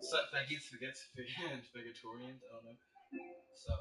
So, vegetarian, I don't know. So,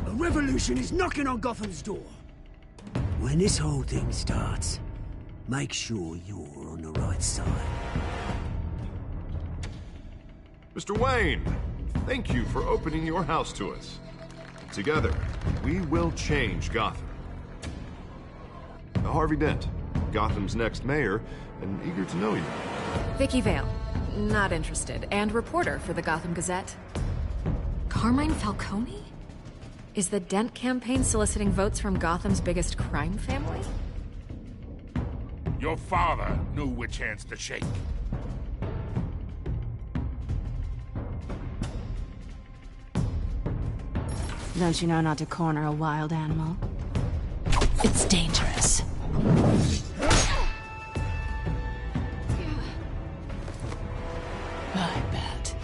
A revolution is knocking on Gotham's door. When this whole thing starts, make sure you're on the right side. Mr. Wayne, thank you for opening your house to us. Together, we will change Gotham. Harvey Dent, Gotham's next mayor, and eager to know you. Vicky Vale, not interested, and reporter for the Gotham Gazette. Carmine Falcone? Is the Dent campaign soliciting votes from Gotham's biggest crime family? Your father knew which hands to shake. Don't you know not to corner a wild animal? It's dangerous. I bet.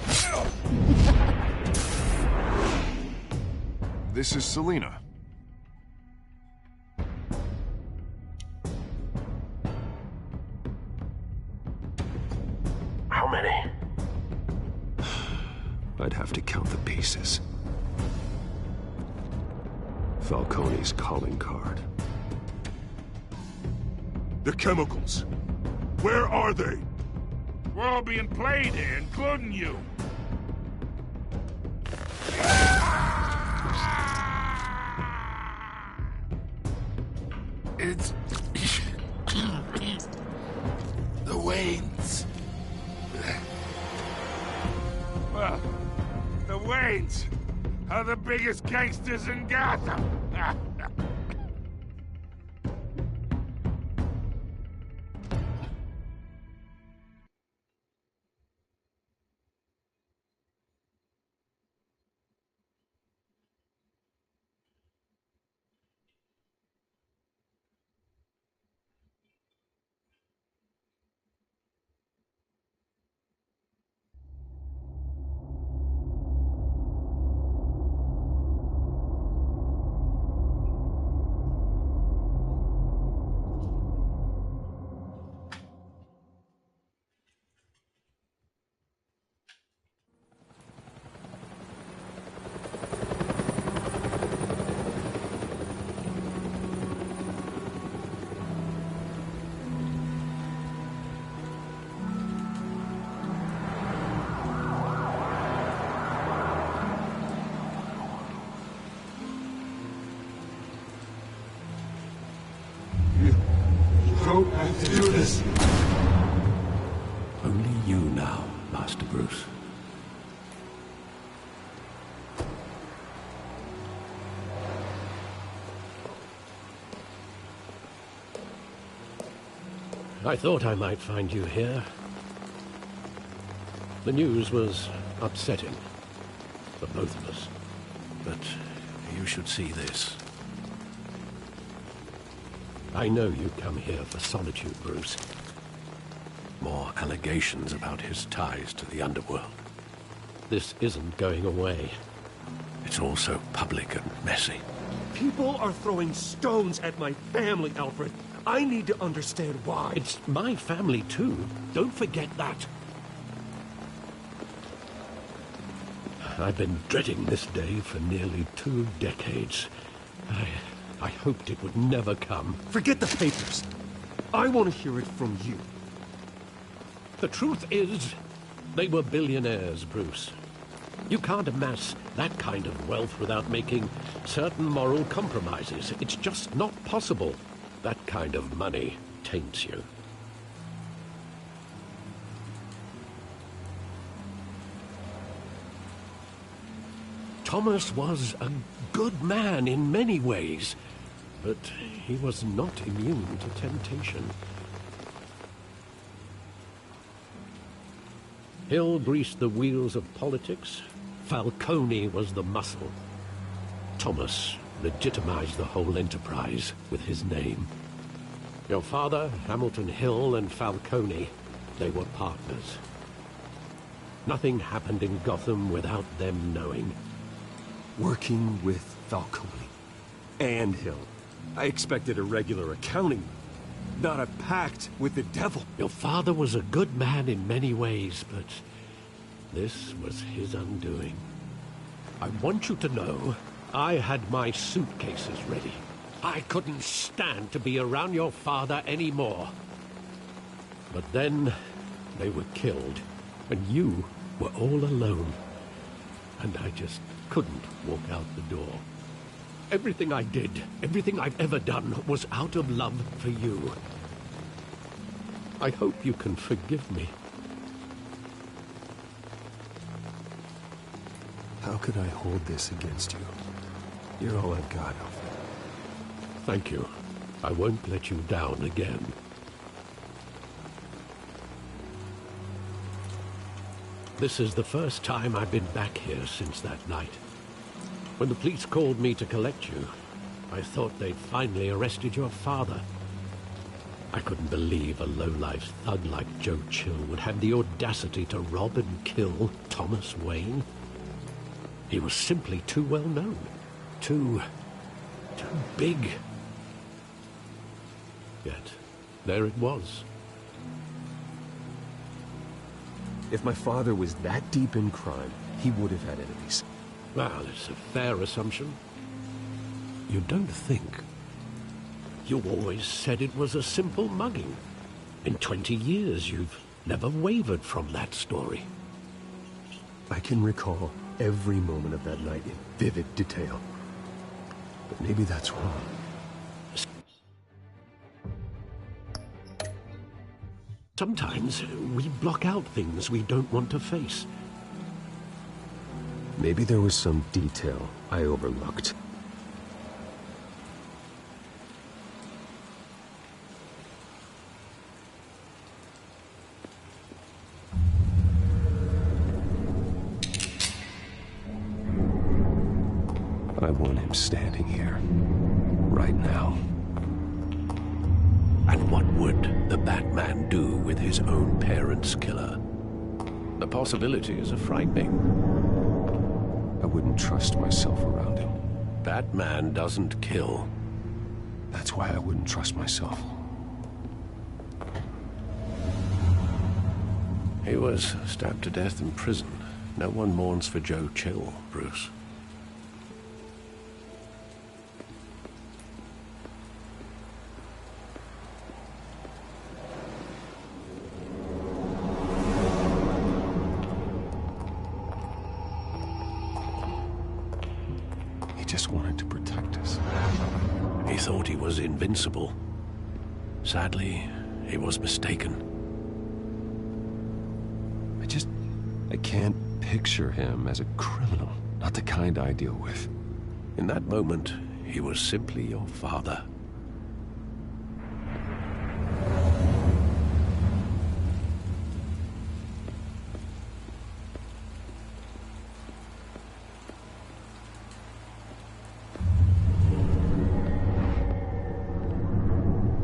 This is Selina. How many? I'd have to count the pieces. Falcone's calling card. The chemicals. Where are they? We're all being played here, including you. It's... the Waynes. Well, the Waynes are the biggest gangsters in Gotham. Don't have to do this. Only you now, Master Bruce. I thought I might find you here. The news was upsetting for both of us. But you should see this. I know you come here for solitude, Bruce. More allegations about his ties to the underworld. This isn't going away. It's all so public and messy. People are throwing stones at my family, Alfred. I need to understand why. It's my family, too. Don't forget that. I've been dreading this day for nearly 2 decades. I hoped it would never come. Forget the papers. I want to hear it from you. The truth is, they were billionaires, Bruce. You can't amass that kind of wealth without making certain moral compromises. It's just not possible. That kind of money taints you. Thomas was a good man in many ways, but he was not immune to temptation. Hill greased the wheels of politics. Falcone was the muscle. Thomas legitimized the whole enterprise with his name. Your father, Hamilton Hill, and Falcone, they were partners. Nothing happened in Gotham without them knowing. Working with Falcone and Hill. I expected a regular accounting, not a pact with the devil. Your father was a good man in many ways, but this was his undoing. I want you to know, I had my suitcases ready. I couldn't stand to be around your father anymore. But then, they were killed, and you were all alone. And I just couldn't walk out the door. Everything I did, everything I've ever done, was out of love for you. I hope you can forgive me. How could I hold this against you? You're all I've got, Alfred. Thank you. I won't let you down again. This is the first time I've been back here since that night. When the police called me to collect you, I thought they'd finally arrested your father. I couldn't believe a low-life thug like Joe Chill would have the audacity to rob and kill Thomas Wayne. He was simply too well known. Too big. Yet, there it was. If my father was that deep in crime, he would have had enemies. Well, it's a fair assumption. You don't think. You always said it was a simple mugging. In 20 years, you've never wavered from that story. I can recall every moment of that night in vivid detail. But maybe that's wrong. Sometimes we block out things we don't want to face. Maybe there was some detail I overlooked. I want him standing here, right now. And what would the Batman do with his own parents' killer? The possibilities are frightening. I wouldn't trust myself around him. Batman doesn't kill. That's why I wouldn't trust myself. He was stabbed to death in prison. No one mourns for Joe Chill, Bruce. He just wanted to protect us. He thought he was invincible. Sadly, he was mistaken. I can't picture him as a criminal. Not the kind I deal with. In that moment, he was simply your father.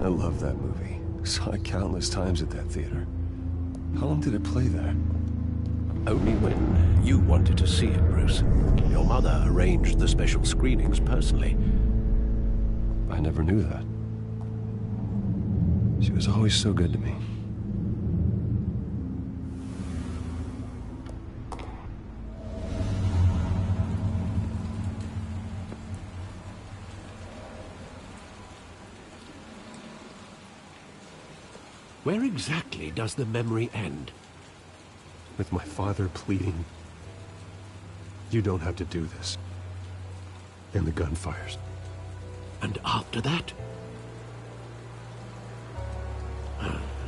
I love that movie. Saw it countless times at that theater. How long did it play there? Only when you wanted to see it, Bruce. Your mother arranged the special screenings personally. I never knew that. She was always so good to me. Where exactly does the memory end? With my father pleading, "You don't have to do this." And the gun fires. And after that?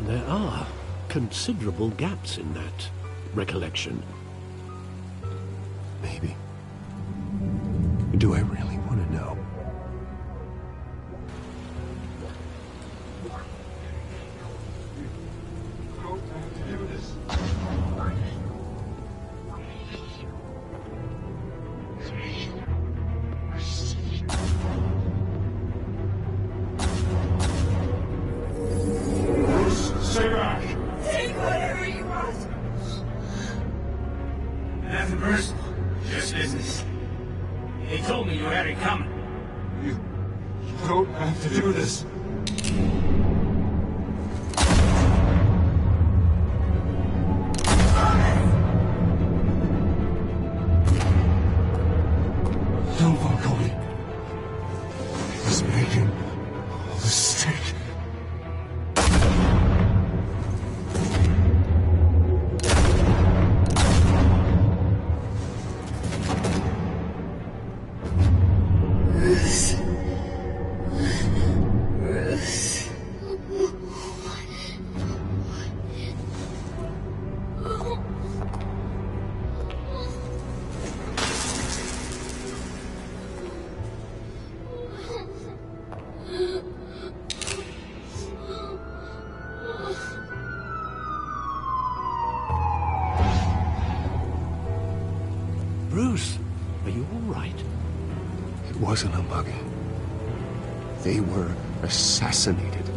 There are considerable gaps in that recollection. Maybe. Do I really want to know? Stay back! Take whatever you want. Nothing personal, just business. He told me you had it coming. You don't have to do this. No, Falcone. He was making a mistake. Bruce, are you all right? It wasn't a muggy. They were assassinated.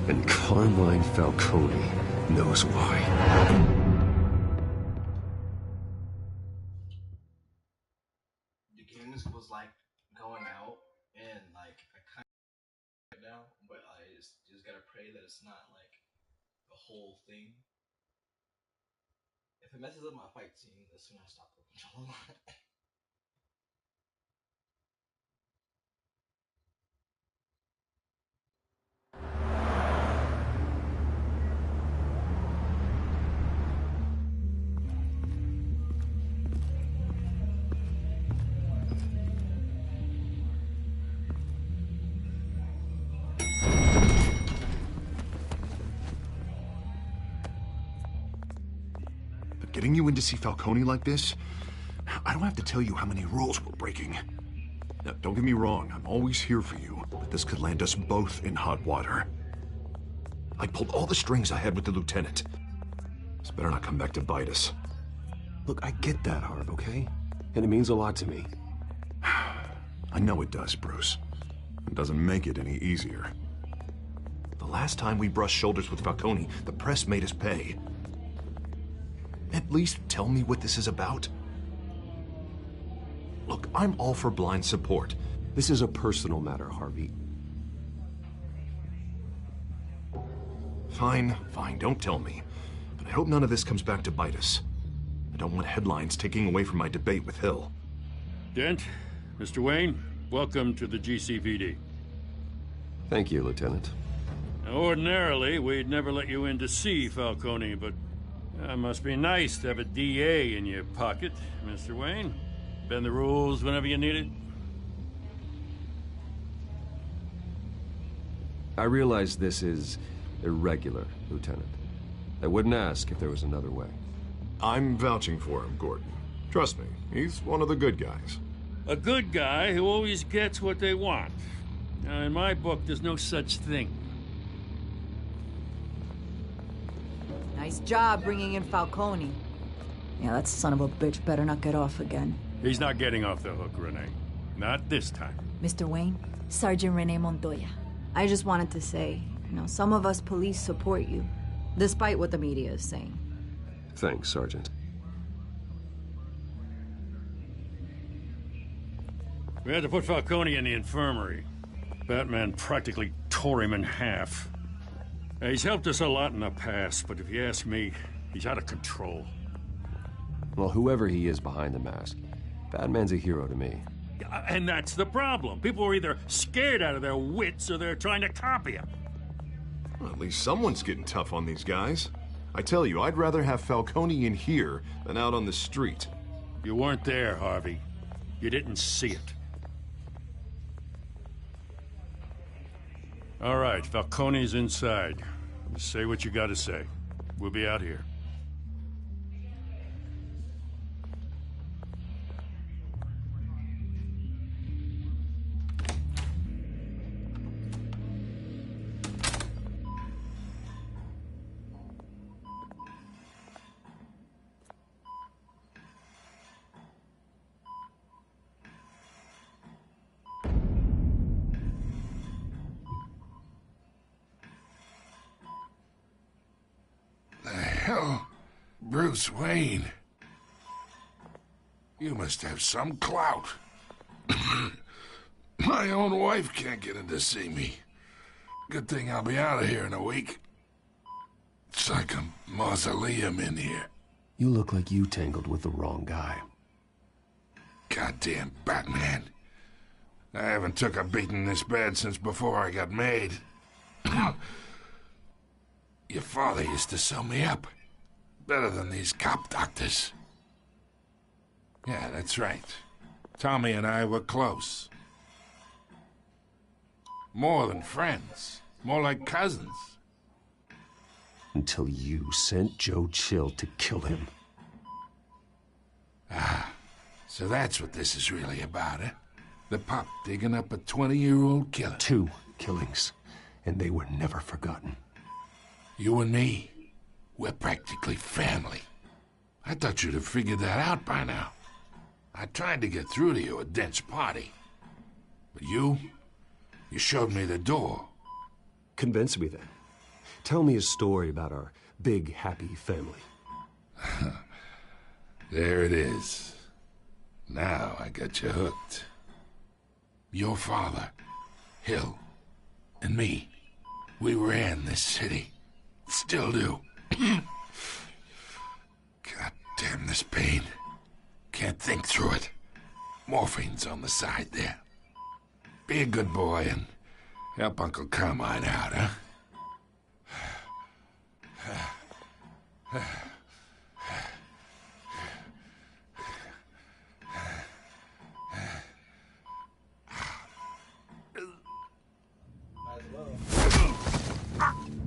And Carmine Falcone knows why. The game was like going out, and like I kind of right now, but I just gotta pray that it's not like the whole thing. If it messes up my fight scene, as soon as I stop the controller. But getting you in to see Falcone like this, I don't have to tell you how many rules we're breaking. Now, don't get me wrong, I'm always here for you, but this could land us both in hot water. I pulled all the strings I had with the lieutenant. This better not come back to bite us. Look, I get that, Harv, okay? And it means a lot to me. I know it does, Bruce. It doesn't make it any easier. The last time we brushed shoulders with Falcone, the press made us pay. At least tell me what this is about. Look, I'm all for blind support. This is a personal matter, Harvey. Fine, don't tell me. But I hope none of this comes back to bite us. I don't want headlines taking away from my debate with Hill. Dent, Mr. Wayne, welcome to the GCPD. Thank you, Lieutenant. Now, ordinarily, we'd never let you in to see Falcone, but must be nice to have a DA in your pocket, Mr. Wayne. Bend the rules whenever you need it. I realize this is irregular, Lieutenant. I wouldn't ask if there was another way. I'm vouching for him, Gordon. Trust me, he's one of the good guys. A good guy who always gets what they want. Now, in my book, there's no such thing. Nice job bringing in Falcone. Yeah, that son of a bitch better not get off again. He's not getting off the hook, Renee. Not this time. Mr. Wayne, Sergeant Renee Montoya. I just wanted to say, some of us police support you, despite what the media is saying. Thanks, Sergeant. We had to put Falcone in the infirmary. Batman practically tore him in half. He's helped us a lot in the past, but if you ask me, he's out of control. Well, whoever he is behind the mask, Batman's a hero to me. And that's the problem. People are either scared out of their wits or they're trying to copy him. Well, at least someone's getting tough on these guys. I tell you, I'd rather have Falcone in here than out on the street. You weren't there, Harvey. You didn't see it. All right, Falcone's inside. Just say what you gotta say. We'll be out here. Hell, Bruce Wayne. You must have some clout. My own wife can't get in to see me. Good thing I'll be out of here in a week. It's like a mausoleum in here. You look like you tangled with the wrong guy. Goddamn Batman. I haven't took a beating this bad since before I got made. Your father used to sew me up. Better than these cop doctors. Yeah, that's right. Tommy and I were close. More than friends. More like cousins. Until you sent Joe Chill to kill him. Ah, so that's what this is really about, eh? The pup digging up a 20-year-old killer. 2 killings, and they were never forgotten. You and me, we're practically family. I thought you'd have figured that out by now. I tried to get through to you at Dent's party. But you showed me the door. Convince me then. Tell me a story about our big, happy family. There it is. Now I got you hooked. Your father, Hill, and me, we ran this city. Still do. God damn this pain. Can't think through it. Morphine's on the side there. Be a good boy and help Uncle Carmine out, huh?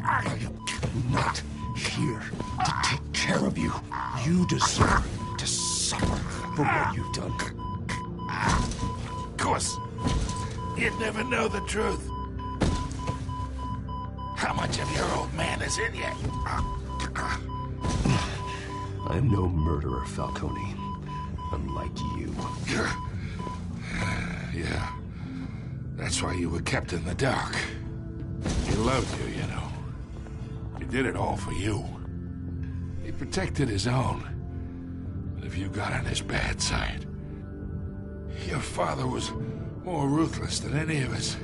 I am not here to take care of you. You deserve to suffer for what you've done. Of course. You'd never know the truth. How much of your old man is in you? I'm no murderer, Falcone. Unlike you. Yeah. That's why you were kept in the dark. He loved you, you know. He did it all for you. He protected his own. But if you got on his bad side, your father was more ruthless than any of us.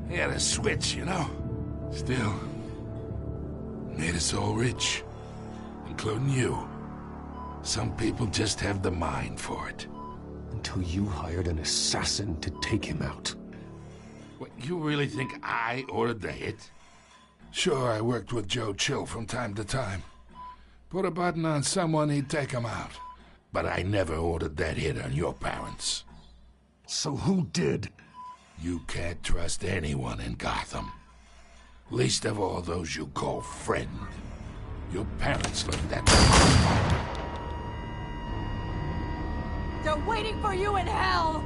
He had a switch, you know. Still, made us all rich, including you. Some people just have the mind for it. Until you hired an assassin to take him out. What, you really think I ordered the hit? Sure, I worked with Joe Chill from time to time. Put a button on someone, he'd take him out. But I never ordered that hit on your parents. So who did? You can't trust anyone in Gotham. Least of all those you call friend. Your parents looked at me. They're waiting for you in hell!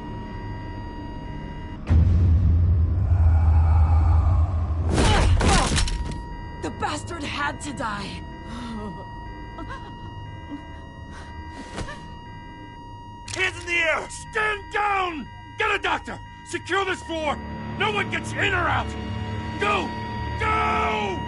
The bastard had to die. Hands in the air! Stand down! Get a doctor! Secure this floor! No one gets in or out! Go! Go!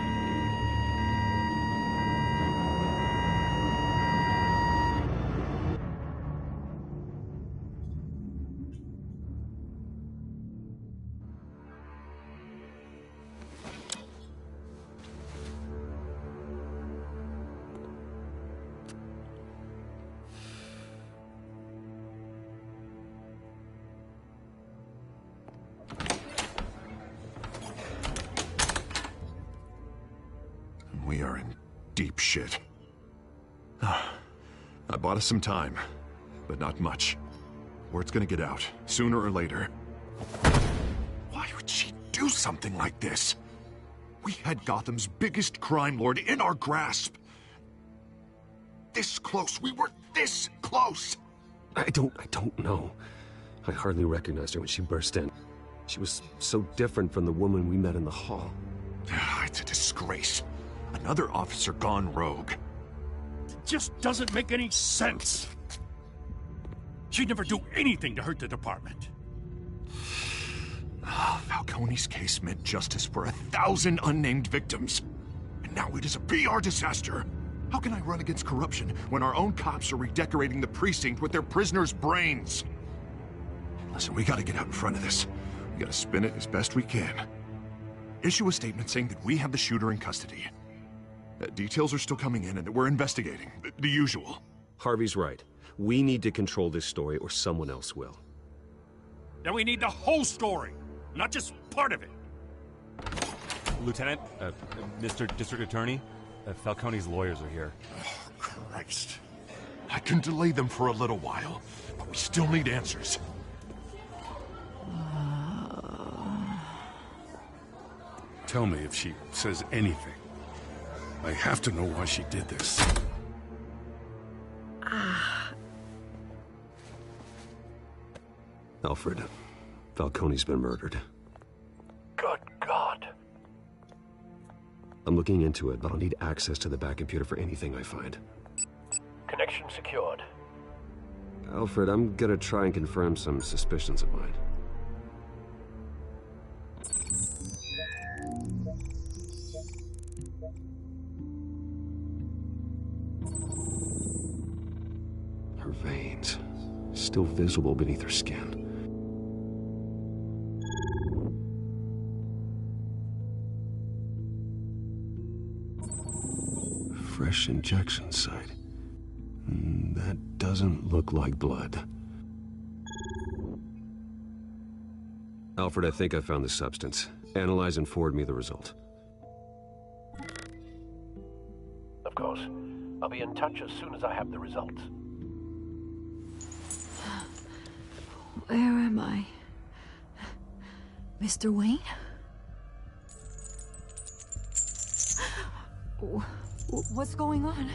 we are in deep shit. I bought us some time, but not much. Word's gonna get out, sooner or later. Why would she do something like this? We had Gotham's biggest crime lord in our grasp. This close. We were this close. I don't know. I hardly recognized her when she burst in. She was so different from the woman we met in the hall. It's a disgrace. Another officer gone rogue. It just doesn't make any sense. She'd never do anything to hurt the department. Falcone's case meant justice for 1,000 unnamed victims. And now it is a PR disaster. How can I run against corruption when our own cops are redecorating the precinct with their prisoners' brains? Listen, we gotta get out in front of this. We gotta spin it as best we can. Issue a statement saying that we have the shooter in custody. Details are still coming in and that we're investigating. The usual. Harvey's right. We need to control this story or someone else will. Then we need the whole story, not just part of it. Lieutenant, Mr. District Attorney, Falcone's lawyers are here. Oh, Christ. I can delay them for a little while, but we still need answers. Tell me if she says anything. I have to know why she did this. Alfred, Falcone's been murdered. Good God. I'm looking into it, but I'll need access to the back computer for anything I find. Connection secured. Alfred, I'm gonna try and confirm some suspicions of mine. Her veins, still visible beneath her skin. Fresh injection site. That doesn't look like blood. Alfred, I think I found the substance. Analyze and forward me the result. Of course. I'll be in touch as soon as I have the results. Where am I? Mr. Wayne? What's going on?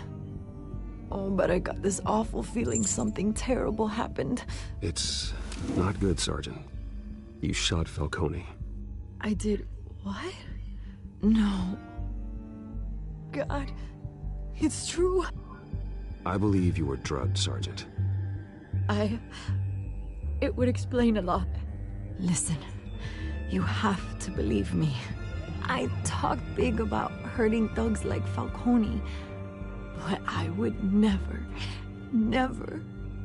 Oh, but I got this awful feeling something terrible happened. It's not good, Sergeant. You shot Falcone. I did what? No. God, it's true. I believe you were drugged, Sergeant. It would explain a lot. Listen, you have to believe me. I talked big about hurting thugs like Falcone, but I would never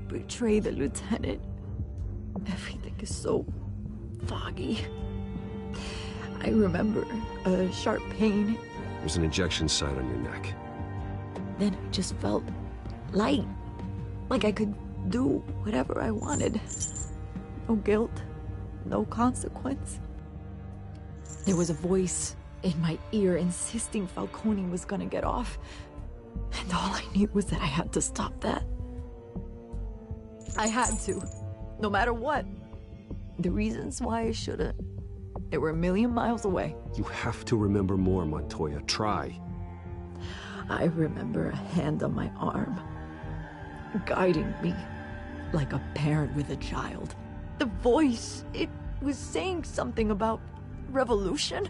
betray the lieutenant. Everything is so foggy. I remember a sharp pain. There's an injection site on your neck. Then I just felt light, like I could do whatever I wanted. No guilt, no consequence. There was a voice in my ear insisting Falcone was gonna get off. And all I knew was that I had to stop that. I had to, no matter what. The reasons why I shouldn't, they were a million miles away. You have to remember more, Montoya. Try. I remember a hand on my arm, guiding me like a parent with a child. The voice, it was saying something about revolution.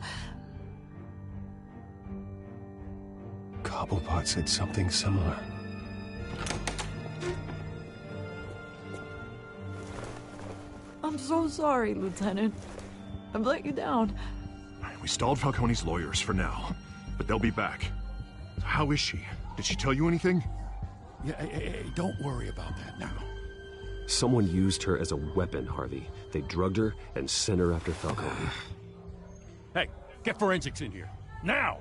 Cobblepot said something similar. I'm so sorry, Lieutenant. I've let you down. We stalled Falcone's lawyers for now, but they'll be back. How is she? Did she tell you anything? Yeah, hey, don't worry about that now. Someone used her as a weapon, Harvey. They drugged her and sent her after Falcone. Hey, get forensics in here. Now!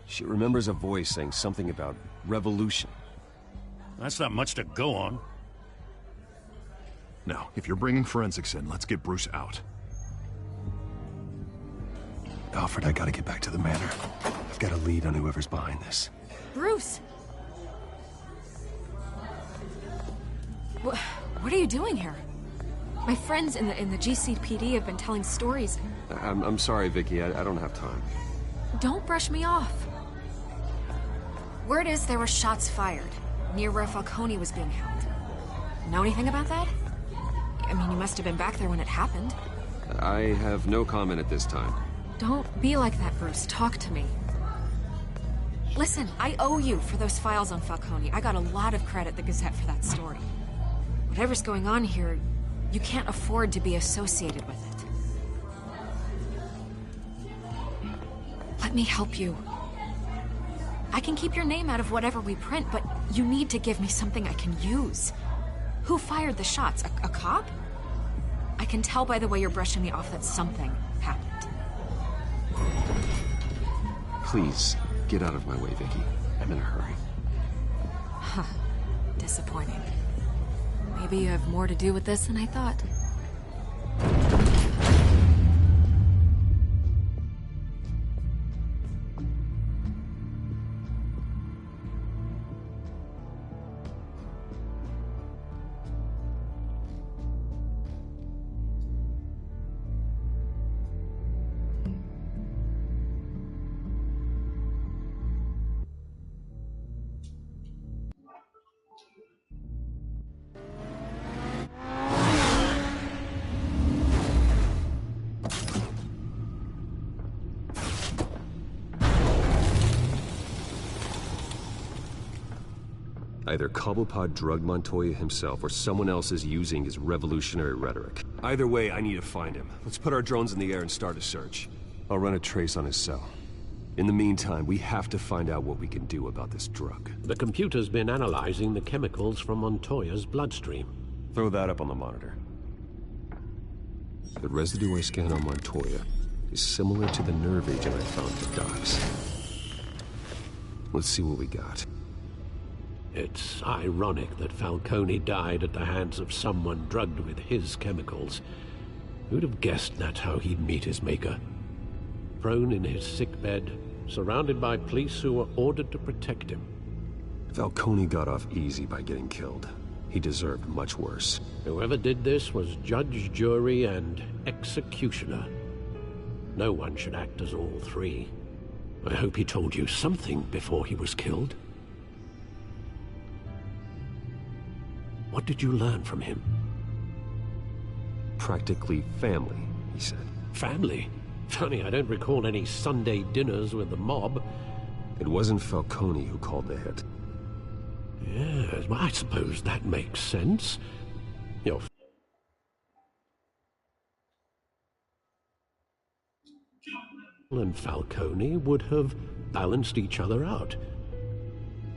She remembers a voice saying something about revolution. That's not much to go on. Now, if you're bringing forensics in, let's get Bruce out. Alfred, I gotta get back to the manor. I've got a lead on whoever's behind this. Bruce! What are you doing here? My friends in the GCPD have been telling stories. I'm sorry, Vicky. I don't have time. Don't brush me off. Word is there were shots fired near where Falcone was being held. Know anything about that? I mean, you must have been back there when it happened. I have no comment at this time. Don't be like that, Bruce. Talk to me. Listen, I owe you for those files on Falcone. I got a lot of credit at the Gazette for that story. Whatever's going on here, you can't afford to be associated with it. Let me help you. I can keep your name out of whatever we print, but you need to give me something I can use. Who fired the shots? A cop? I can tell by the way you're brushing me off that something happened. Please, get out of my way, Vicky. I'm in a hurry. Huh. Disappointing. Maybe you have more to do with this than I thought. Either Cobblepot drugged Montoya himself, or someone else is using his revolutionary rhetoric. Either way, I need to find him. Let's put our drones in the air and start a search. I'll run a trace on his cell. In the meantime, we have to find out what we can do about this drug. The computer's been analyzing the chemicals from Montoya's bloodstream. Throw that up on the monitor. The residue I scanned on Montoya is similar to the nerve agent I found at the docks. Let's see what we got. It's ironic that Falcone died at the hands of someone drugged with his chemicals. Who'd have guessed that's how he'd meet his maker? Prone in his sickbed, surrounded by police who were ordered to protect him. Falcone got off easy by getting killed. He deserved much worse. Whoever did this was judge, jury, and executioner. No one should act as all three. I hope he told you something before he was killed. What did you learn from him? Practically family, he said. Family? Funny, I don't recall any Sunday dinners with the mob. It wasn't Falcone who called the hit. Yes, well, I suppose that makes sense. Your and Falcone would have balanced each other out.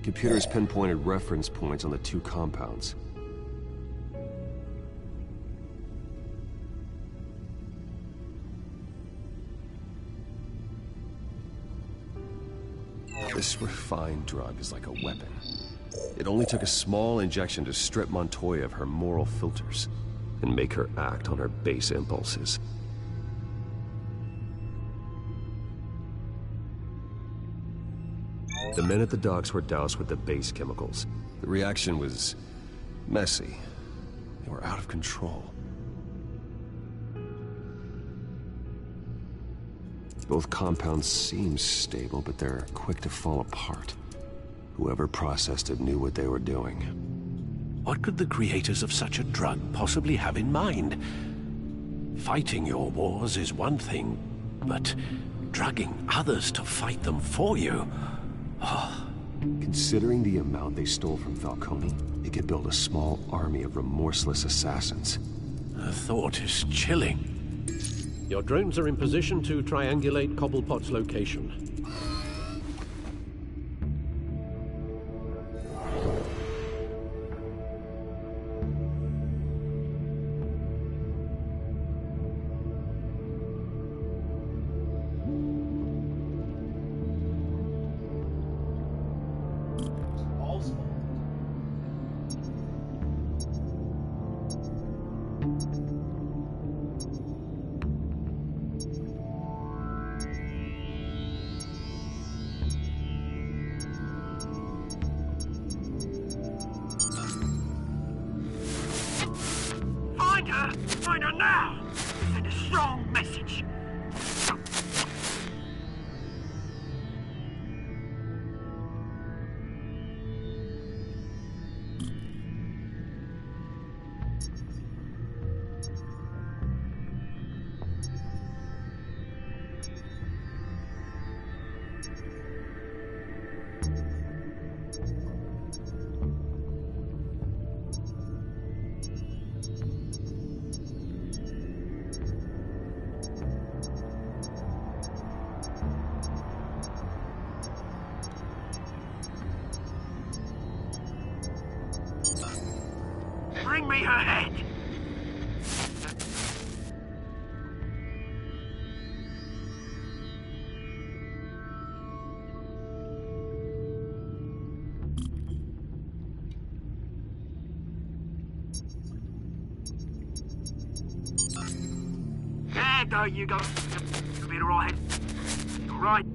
Computers pinpointed reference points on the two compounds. This refined drug is like a weapon. It only took a small injection to strip Montoya of her moral filters and make her act on her base impulses. The men at the docks were doused with the base chemicals. The reaction was messy. They were out of control. Both compounds seem stable, but they're quick to fall apart. Whoever processed it knew what they were doing. What could the creators of such a drug possibly have in mind? Fighting your wars is one thing, but drugging others to fight them for you? Oh. Considering the amount they stole from Falcone, it could build a small army of remorseless assassins. The thought is chilling. Your drones are in position to triangulate Cobblepot's location. her! Find her now! Send a strong message. Bring me her head! There you go. You'll be right. Right.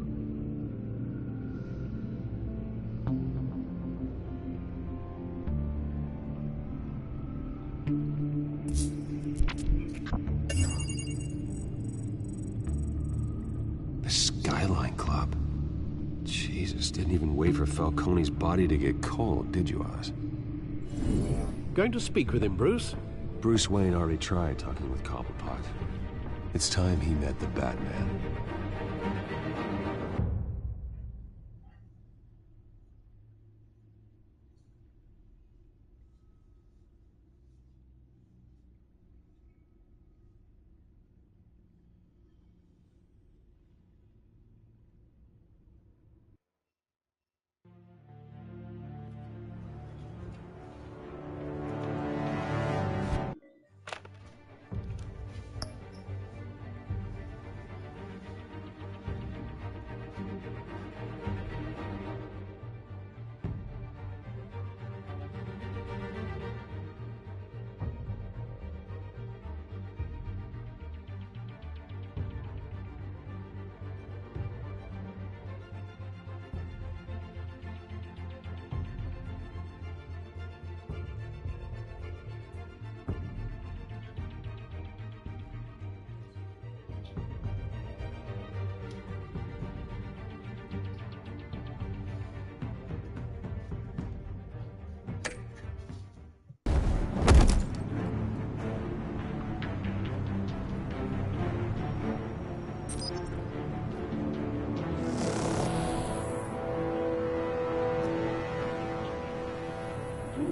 The Skyline Club. Jesus, didn't even wait for Falcone's body to get cold, did you, Oz? Going to speak with him, Bruce? Bruce Wayne already tried talking with Cobblepot. It's time he met the Batman.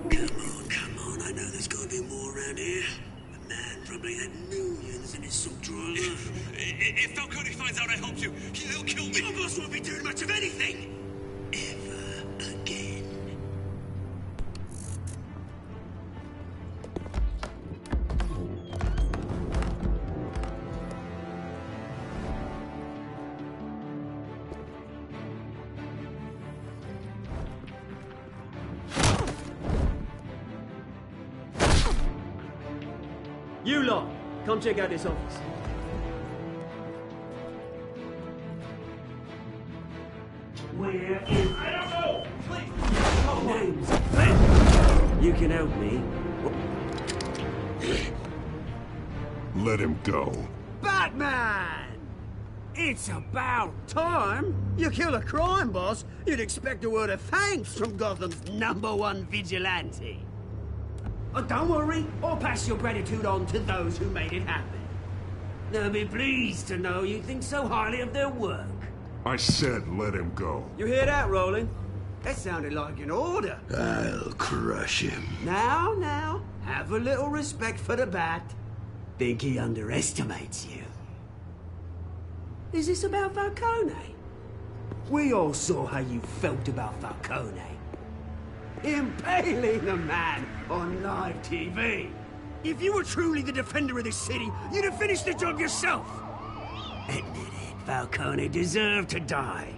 Come on, I know there's gotta be more around here. The man probably had millions in his salt drawer. If Falcone finds out I helped you, he'll kill me. Your boss won't be doing much of anything. Ever again. You lot, come check out this office. Where is... I don't know! Please! Names. You can help me. Let him go. Batman! It's about time. You kill a crime boss, you'd expect a word of thanks from Gotham's #1 vigilante. Oh, don't worry, I'll pass your gratitude on to those who made it happen. They'll be pleased to know you think so highly of their work. I said let him go. You hear that, Roland? That sounded like an order. I'll crush him. Now, have a little respect for the Bat. Think he underestimates you. Is this about Falcone? We all saw how you felt about Falcone. Impaling a man on live TV. If you were truly the defender of this city, you'd have finished the job yourself. Admit it, Falcone deserved to die.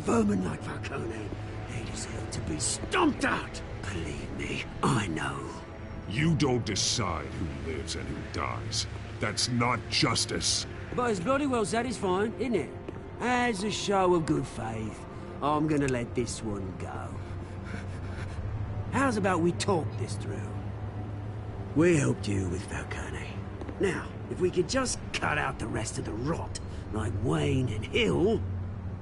Vermin like Falcone, they deserve to be stomped out. Believe me, I know. You don't decide who lives and who dies. That's not justice. But it's bloody well satisfying, isn't it? As a show of good faith, I'm gonna let this one go. How's about we talk this through? We helped you with Falcone. Now, if we could just cut out the rest of the rot, like Wayne and Hill,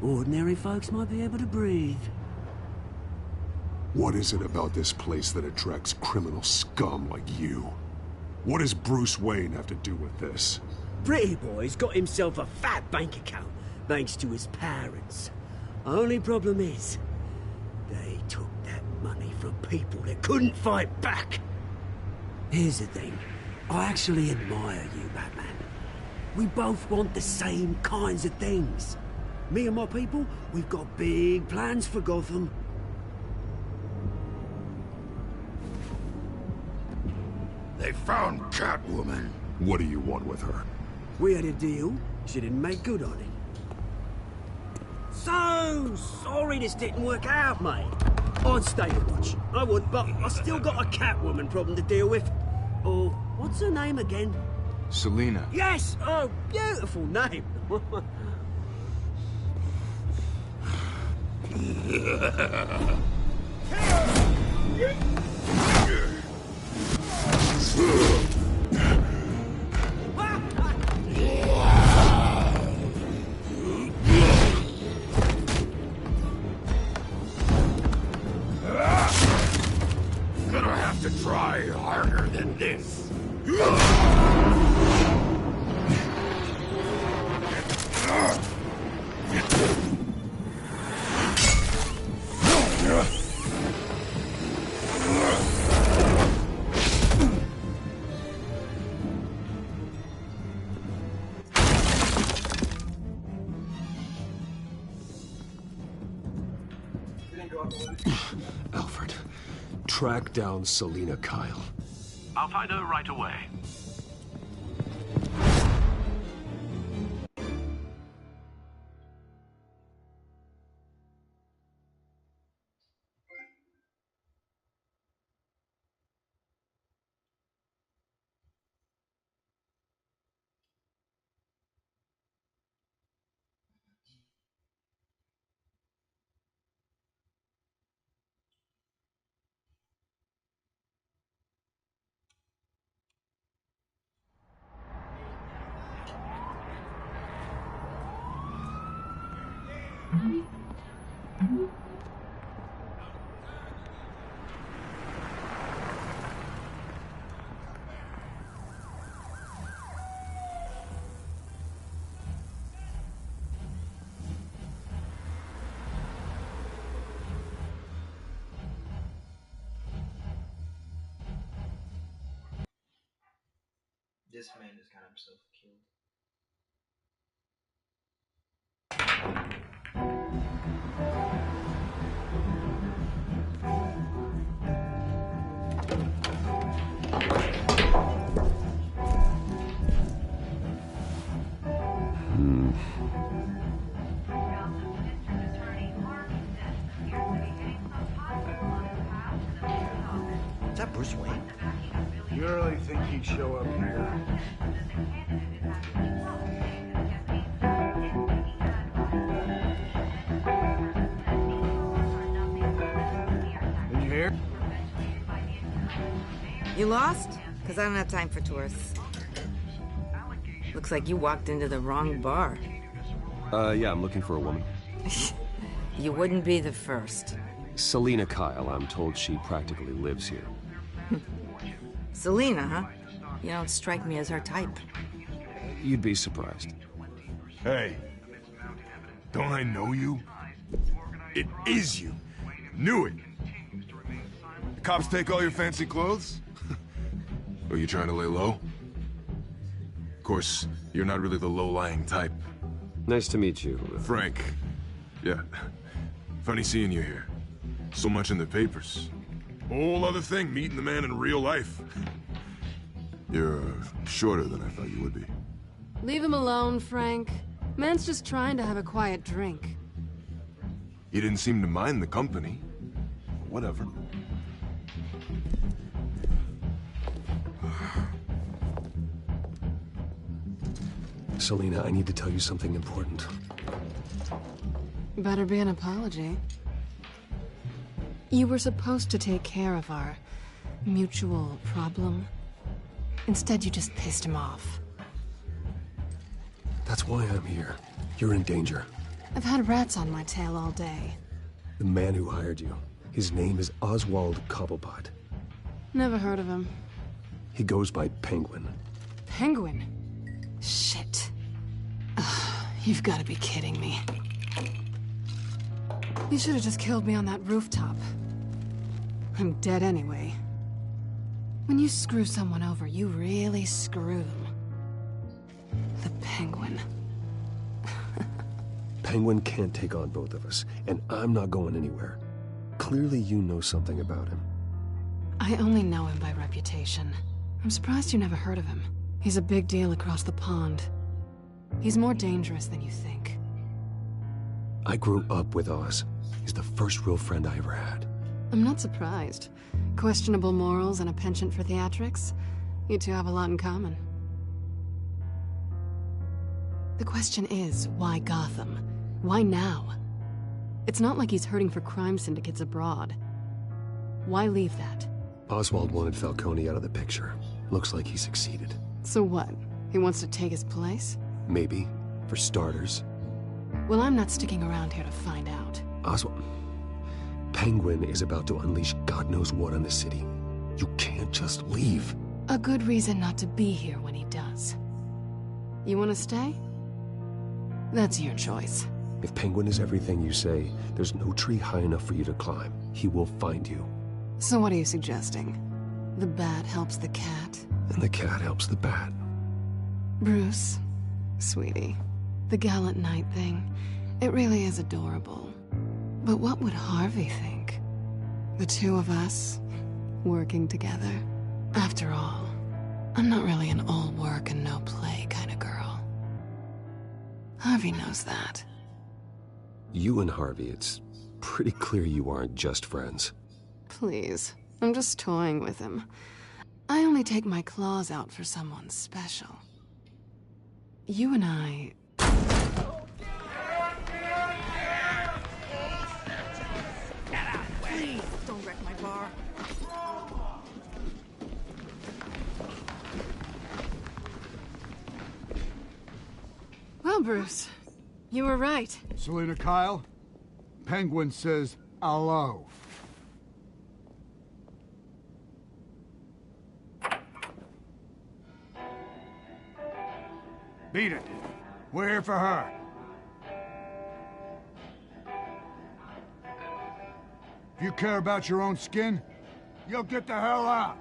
ordinary folks might be able to breathe. What is it about this place that attracts criminal scum like you? What does Bruce Wayne have to do with this? Pretty Boy's got himself a fat bank account, thanks to his parents. Only problem is, they took that money from people that couldn't fight back. Here's the thing. I actually admire you, Batman. We both want the same kinds of things. Me and my people, we've got big plans for Gotham. They found Catwoman. What do you want with her? We had a deal. She didn't make good on it. So sorry this didn't work out, mate. I'd stay to watch. I would, but I still got a Catwoman problem to deal with. Oh, what's her name again? Selina. Yes! Oh, beautiful name. Gonna have to try harder than this. Alfred, track down Selina Kyle. I'll find her right away. This man just got himself killed. Is that Bruce Wayne? You really think he'd show up here? Did you hear? You lost? Because I don't have time for tourists. Looks like you walked into the wrong bar. Yeah, I'm looking for a woman. You wouldn't be the first. Selina Kyle, I'm told she practically lives here. Selina, huh? You don't strike me as her type. You'd be surprised. Hey, don't I know you? It is you. Knew it. The cops take all your fancy clothes? Are you trying to lay low? Of course, you're not really the low-lying type. Nice to meet you. Frank. Yeah. Funny seeing you here. So much in the papers. Whole other thing, meeting the man in real life. You're shorter than I thought you would be. Leave him alone, Frank. Man's just trying to have a quiet drink. You didn't seem to mind the company. Whatever. Selina, I need to tell you something important. Better be an apology. You were supposed to take care of our mutual problem. Instead, you just pissed him off. That's why I'm here. You're in danger. I've had rats on my tail all day. The man who hired you, his name is Oswald Cobblepot. Never heard of him. He goes by Penguin. Penguin? Shit. Ugh, you've got to be kidding me. You should have just killed me on that rooftop. I'm dead anyway. When you screw someone over, you really screw them. The Penguin. Penguin can't take on both of us, and I'm not going anywhere. Clearly you know something about him. I only know him by reputation. I'm surprised you never heard of him. He's a big deal across the pond. He's more dangerous than you think. I grew up with Oz. He's the first real friend I ever had. I'm not surprised. Questionable morals and a penchant for theatrics. You two have a lot in common. The question is, why Gotham? Why now? It's not like he's hurting for crime syndicates abroad. Why leave that? Oswald wanted Falcone out of the picture. Looks like he succeeded. So what? He wants to take his place? Maybe. For starters. Well, I'm not sticking around here to find out. Oswald... Penguin is about to unleash God knows what on the city. You can't just leave. A good reason not to be here when he does. You want to stay? That's your choice. If Penguin is everything you say, there's no tree high enough for you to climb. He will find you. So what are you suggesting? The bat helps the cat? And the cat helps the bat. Bruce, sweetie, the gallant knight thing, it really is adorable. But what would Harvey think? The two of us, working together? After all, I'm not really an all work and no play kind of girl. Harvey knows that. You and Harvey, it's pretty clear you aren't just friends. Please, I'm just toying with him. I only take my claws out for someone special. You and I... Please, don't wreck my bar. Well, Bruce, you were right. Selina Kyle, Penguin says hello. Beat it. We're here for her. If you care about your own skin, you'll get the hell out.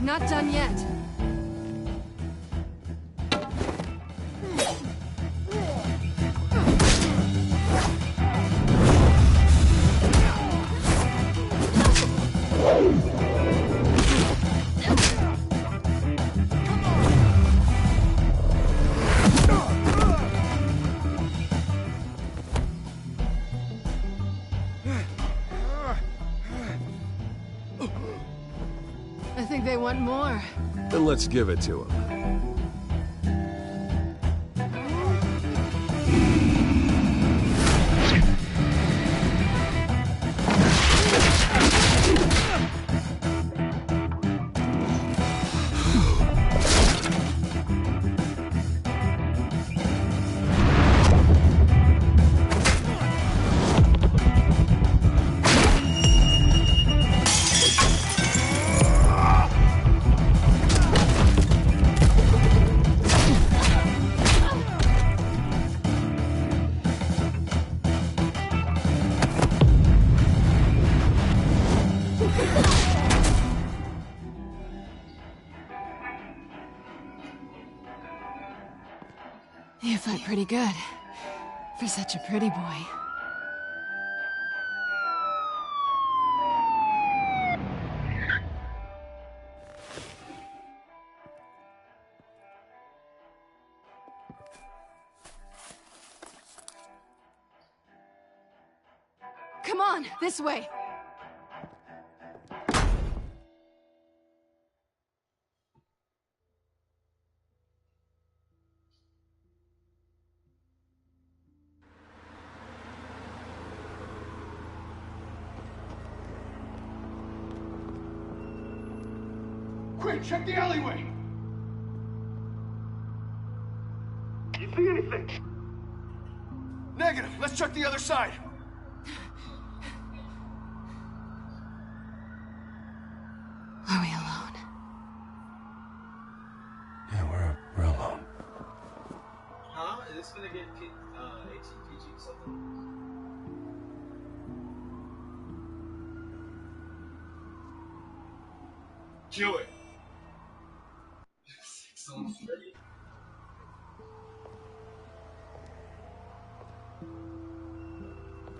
Not done yet. I think they want more. Then let's give it to him. pretty good. For such a pretty boy. Come on, this way. Quick, check the alleyway! You see anything? Negative. Let's check the other side. Are we alone? Yeah, we're alone. Huh? Is this gonna get 18 PG or something? Kill it.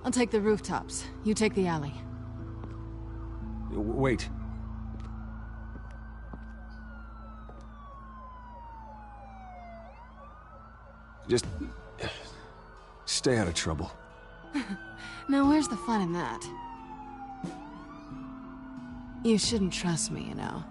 I'll take the rooftops. You take the alley. Wait. Just stay out of trouble. Now where's the fun in that? You shouldn't trust me, you know.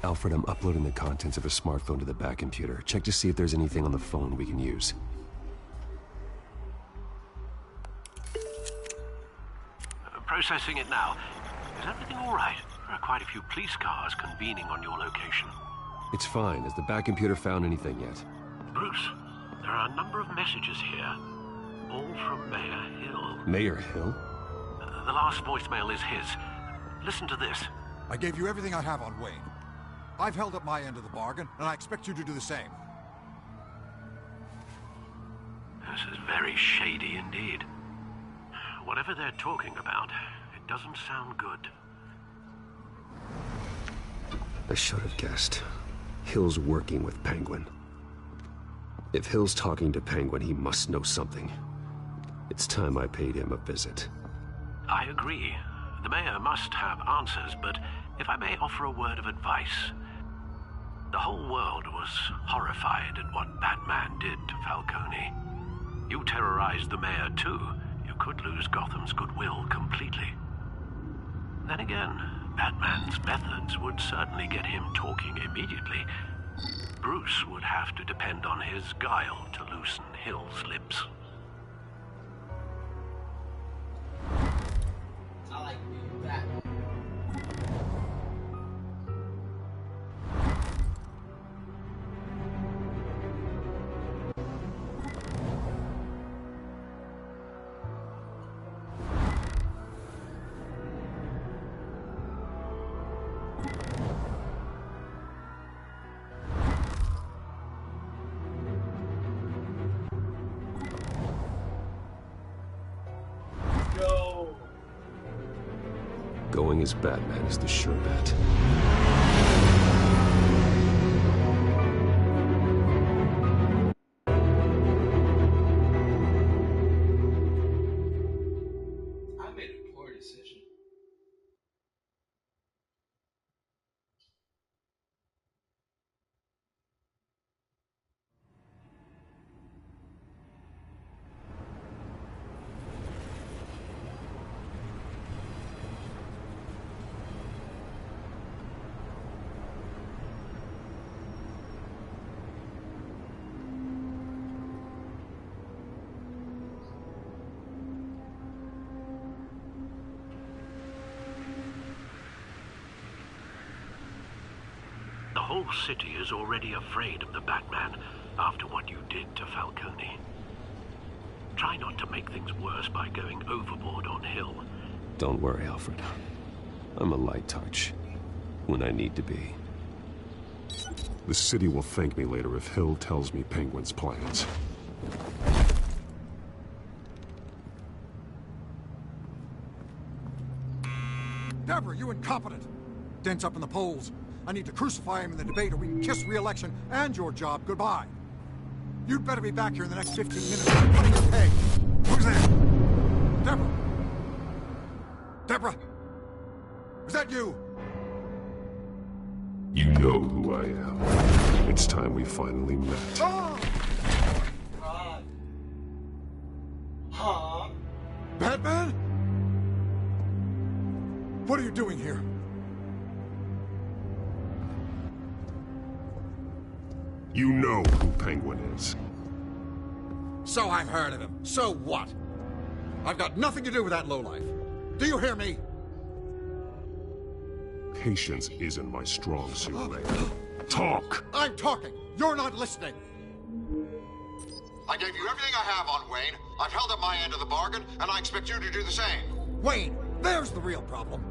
Alfred, I'm uploading the contents of a smartphone to the back computer. Check to see if there's anything on the phone we can use. Processing it now. Is everything all right? There are quite a few police cars convening on your location. It's fine. Has the back computer found anything yet? Bruce, there are a number of messages here. All from Mayor Hill. Mayor Hill? The last voicemail is his. Listen to this. I gave you everything I have on Wayne. I've held up my end of the bargain, and I expect you to do the same. This is very shady indeed. Whatever they're talking about, it doesn't sound good. I should have guessed. Hill's working with Penguin. If Hill's talking to Penguin, he must know something. It's time I paid him a visit. I agree. The mayor must have answers, but if I may offer a word of advice. The whole world was horrified at what Batman did to Falcone. You terrorized the mayor too. You could lose Gotham's goodwill completely. Then again, Batman's methods would certainly get him talking immediately. Bruce would have to depend on his guile to loosen Hill's lips. I like being Batman. Going as Batman is the sure bet. I made a poor decision. The whole city is already afraid of the Batman after what you did to Falcone. Try not to make things worse by going overboard on Hill. Don't worry, Alfred. I'm a light touch. When I need to be. The city will thank me later if Hill tells me Penguin's plans. Deborah, you incompetent! Dent's up in the polls. I need to crucify him in the debate or we can kiss re-election and your job goodbye. You'd better be back here in the next 15 minutes or I'm cutting your pay. Who's there? Deborah? Deborah? Is that you? You know who I am. It's time we finally met. Ah! Huh? Batman? What are you doing here? You know who Penguin is. So I've heard of him. So what? I've got nothing to do with that lowlife. Do you hear me? Patience isn't my strong suit, Ray. Talk! I'm talking. You're not listening. I gave you everything I have on Wayne. I've held up my end of the bargain, and I expect you to do the same. Wayne, there's the real problem.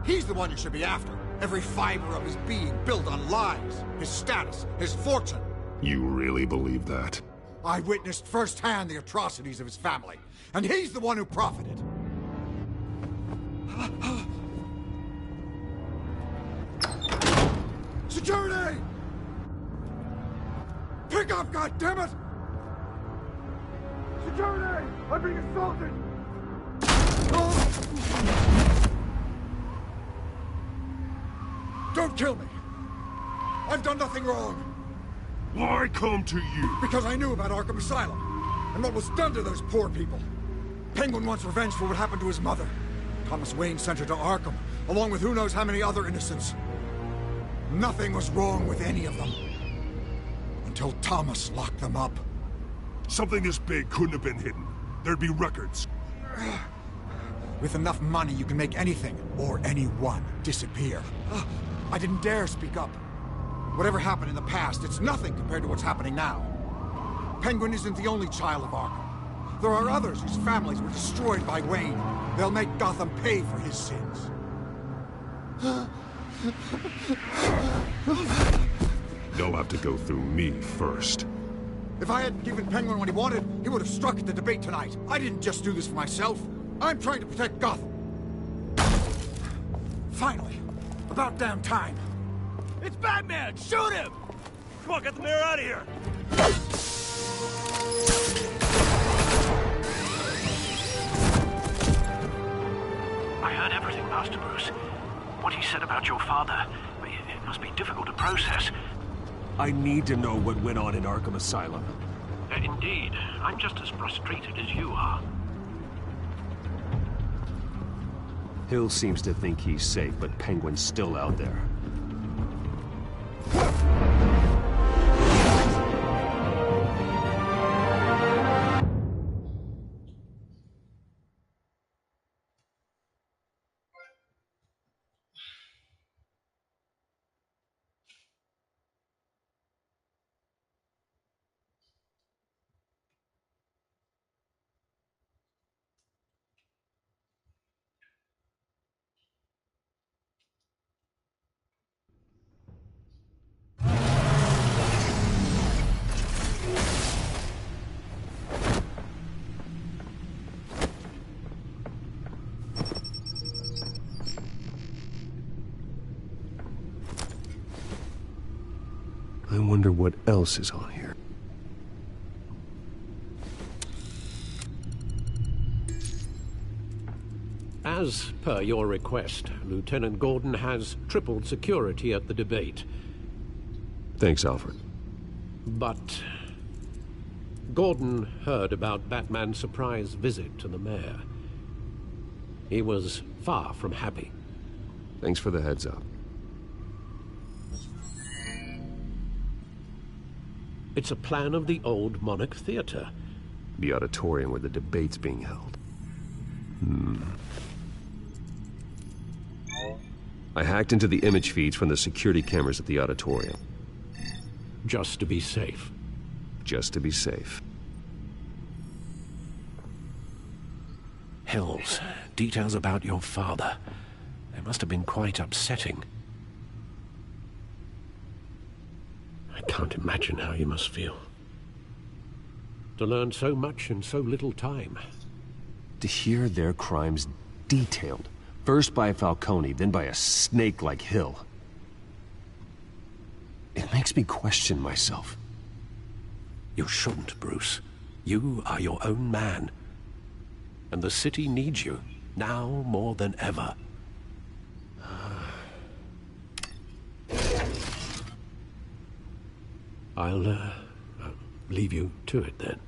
He's the one you should be after. Every fiber of his being built on lies, his status, his fortune. You really believe that? I witnessed firsthand the atrocities of his family, and he's the one who profited. Security! Pick up, goddammit! Security! I'm being assaulted! Don't kill me! I've done nothing wrong! Why come to you? Because I knew about Arkham Asylum, and what was done to those poor people. Penguin wants revenge for what happened to his mother. Thomas Wayne sent her to Arkham, along with who knows how many other innocents. Nothing was wrong with any of them. Until Thomas locked them up. Something this big couldn't have been hidden. There'd be records. With enough money, you can make anything, or anyone, disappear. I didn't dare speak up. Whatever happened in the past, it's nothing compared to what's happening now. Penguin isn't the only child of Arkham. There are others whose families were destroyed by Wayne. They'll make Gotham pay for his sins. They'll have to go through me first. If I hadn't given Penguin what he wanted, he would have struck at the debate tonight. I didn't just do this for myself. I'm trying to protect Gotham. Finally. About damn time. It's Batman! Shoot him! Come on, get the mayor out of here! I heard everything, Master Bruce. What he said about your father, it must be difficult to process. I need to know what went on in Arkham Asylum. Indeed. I'm just as frustrated as you are. Hill seems to think he's safe, but Penguin's still out there. I wonder what else is on here. As per your request, Lieutenant Gordon has tripled security at the debate. Thanks, Alfred. But Gordon heard about Batman's surprise visit to the mayor. He was far from happy. Thanks for the heads up. It's a plan of the old Monarch Theater. The auditorium where the debate's being held. I hacked into the image feeds from the security cameras at the auditorium. Just to be safe. Just to be safe. Hills, details about your father. They must have been quite upsetting. I can't imagine how you must feel. To learn so much in so little time. To hear their crimes detailed, First by Falcone, then by a snake like Hill. It makes me question myself. You shouldn't, Bruce. You are your own man. And the city needs you, now more than ever. I'll leave you to it then.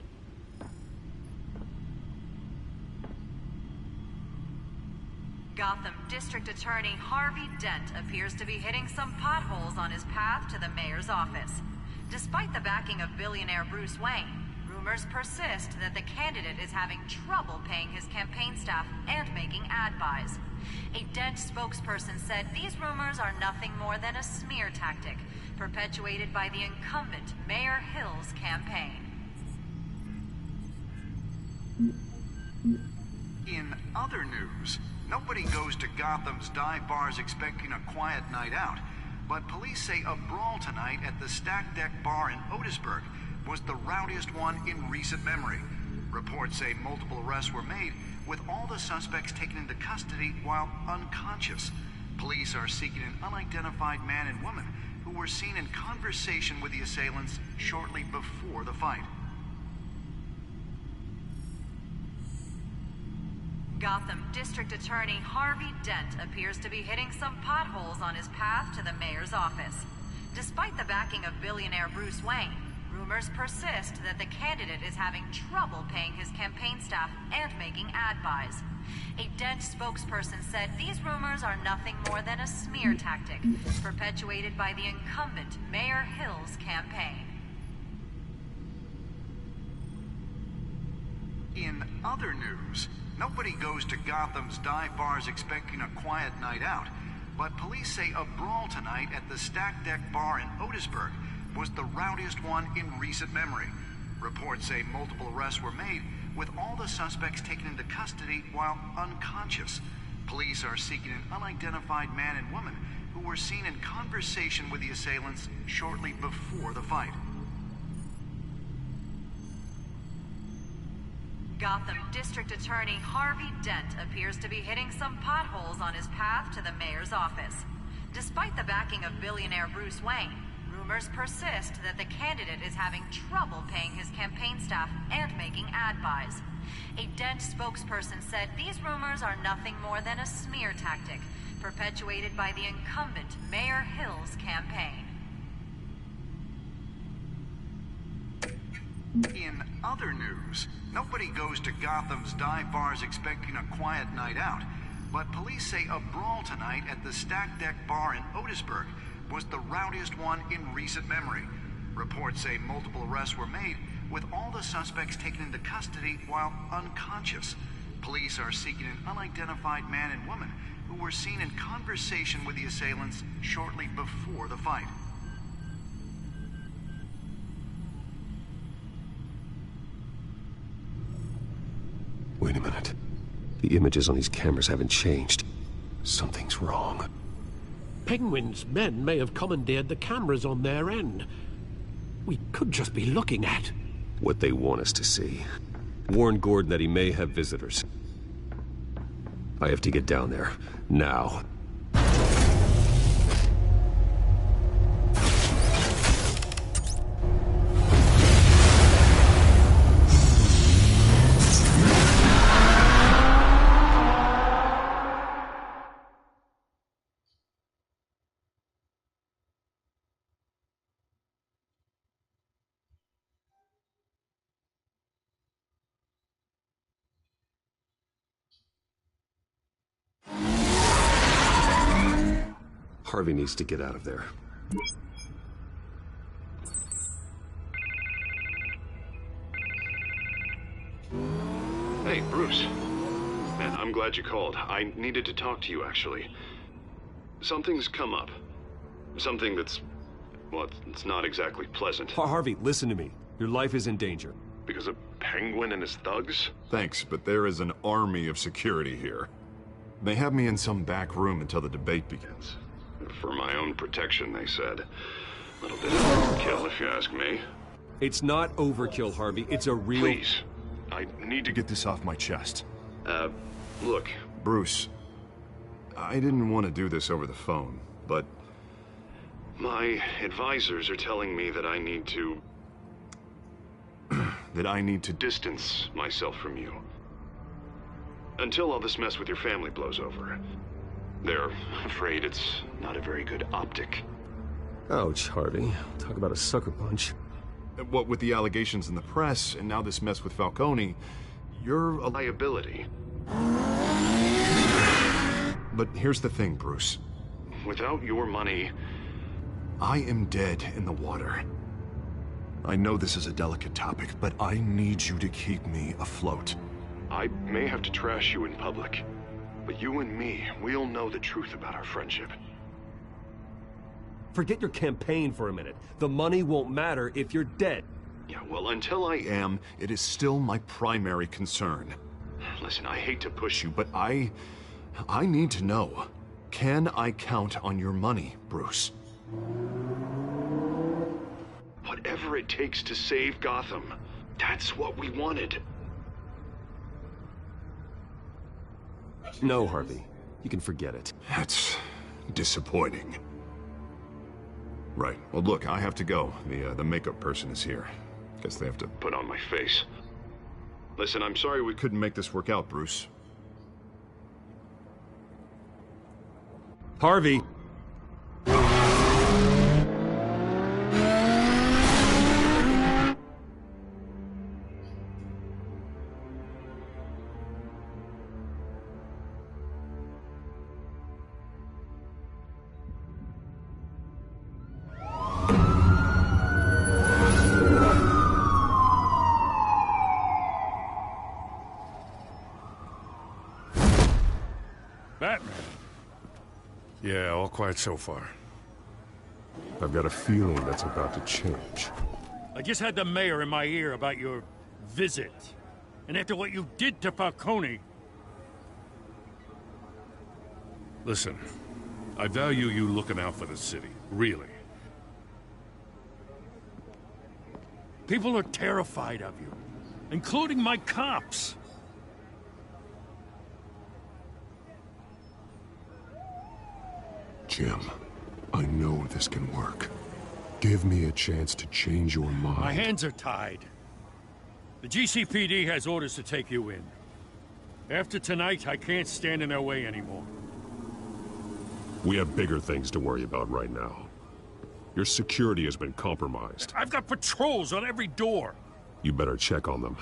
Gotham District Attorney Harvey Dent appears to be hitting some potholes on his path to the mayor's office. Despite the backing of billionaire Bruce Wayne, rumors persist that the candidate is having trouble paying his campaign staff and making ad buys. A Dent spokesperson said these rumors are nothing more than a smear tactic, perpetuated by the incumbent Mayor Hill's campaign. In other news, nobody goes to Gotham's dive bars expecting a quiet night out, but police say a brawl tonight at the Stack Deck Bar in Otisburg was the rowdiest one in recent memory. Reports say multiple arrests were made, with all the suspects taken into custody while unconscious. Police are seeking an unidentified man and woman who were seen in conversation with the assailants shortly before the fight. Gotham District Attorney Harvey Dent appears to be hitting some potholes on his path to the mayor's office. Despite the backing of billionaire Bruce Wayne, rumors persist that the candidate is having trouble paying his campaign staff and making ad buys. A Dent spokesperson said these rumors are nothing more than a smear tactic, perpetuated by the incumbent Mayor Hill's campaign. In other news, nobody goes to Gotham's dive bars expecting a quiet night out, but police say a brawl tonight at the Stack Deck Bar in Otisburg was the rowdiest one in recent memory. Reports say multiple arrests were made, with all the suspects taken into custody while unconscious. Police are seeking an unidentified man and woman who were seen in conversation with the assailants shortly before the fight. Gotham District Attorney Harvey Dent appears to be hitting some potholes on his path to the mayor's office. Despite the backing of billionaire Bruce Wayne, rumors persist that the candidate is having trouble paying his campaign staff and making ad buys. A Dent spokesperson said these rumors are nothing more than a smear tactic, perpetuated by the incumbent Mayor Hill's campaign. In other news, nobody goes to Gotham's dive bars expecting a quiet night out, but police say a brawl tonight at the Stack Deck Bar in Otisburg was the rowdiest one in recent memory. Reports say multiple arrests were made, with all the suspects taken into custody while unconscious. Police are seeking an unidentified man and woman who were seen in conversation with the assailants shortly before the fight. Wait a minute. The images on these cameras haven't changed. Something's wrong. Penguin's men may have commandeered the cameras on their end. We could just be looking at what they want us to see. Warn Gordon that he may have visitors. I have to get down there. Now. Harvey needs to get out of there. Hey, Bruce. Man, I'm glad you called. I needed to talk to you, actually. Something's come up. Something that's... well, it's not exactly pleasant. Harvey, listen to me. Your life is in danger. Because of Penguin and his thugs? Thanks, but there is an army of security here. They have me in some back room until the debate begins. For my own protection, they said. A little bit of overkill, if you ask me. It's not overkill, Harvey. It's a real... Please. I need to get this off my chest. Look. Bruce, I didn't want to do this over the phone, but... My advisors are telling me that I need to... that I need to... distance myself from you. Until all this mess with your family blows over. They're afraid it's not a very good optic. Ouch, Harvey. Talk about a sucker punch. What with the allegations in the press, and now this mess with Falcone, you're a liability. But here's the thing, Bruce. Without your money... I am dead in the water. I know this is a delicate topic, but I need you to keep me afloat. I may have to trash you in public, but you and me, we'll know the truth about our friendship. Forget your campaign for a minute. The money won't matter if you're dead. Yeah, well, until I am... It is still my primary concern. Listen, I hate to push you, But I need to know. Can I count on your money, Bruce? Whatever it takes to save Gotham, that's what we wanted. No, Harvey. You can forget it. That's disappointing. Right. Well, look, I have to go. The makeup person is here. Guess they have to put on my face. Listen, I'm sorry we couldn't make this work out, Bruce. Harvey! Batman. Yeah, all quiet so far. I've got a feeling that's about to change. I just had the mayor in my ear about your visit. And after what you did to Falcone... Listen, I value you looking out for the city, really. People are terrified of you, including my cops. Jim, I know this can work. Give me a chance to change your mind. My hands are tied. The GCPD has orders to take you in. After tonight, I can't stand in their way anymore. We have bigger things to worry about right now. Your security has been compromised. I've got patrols on every door. You better check on them.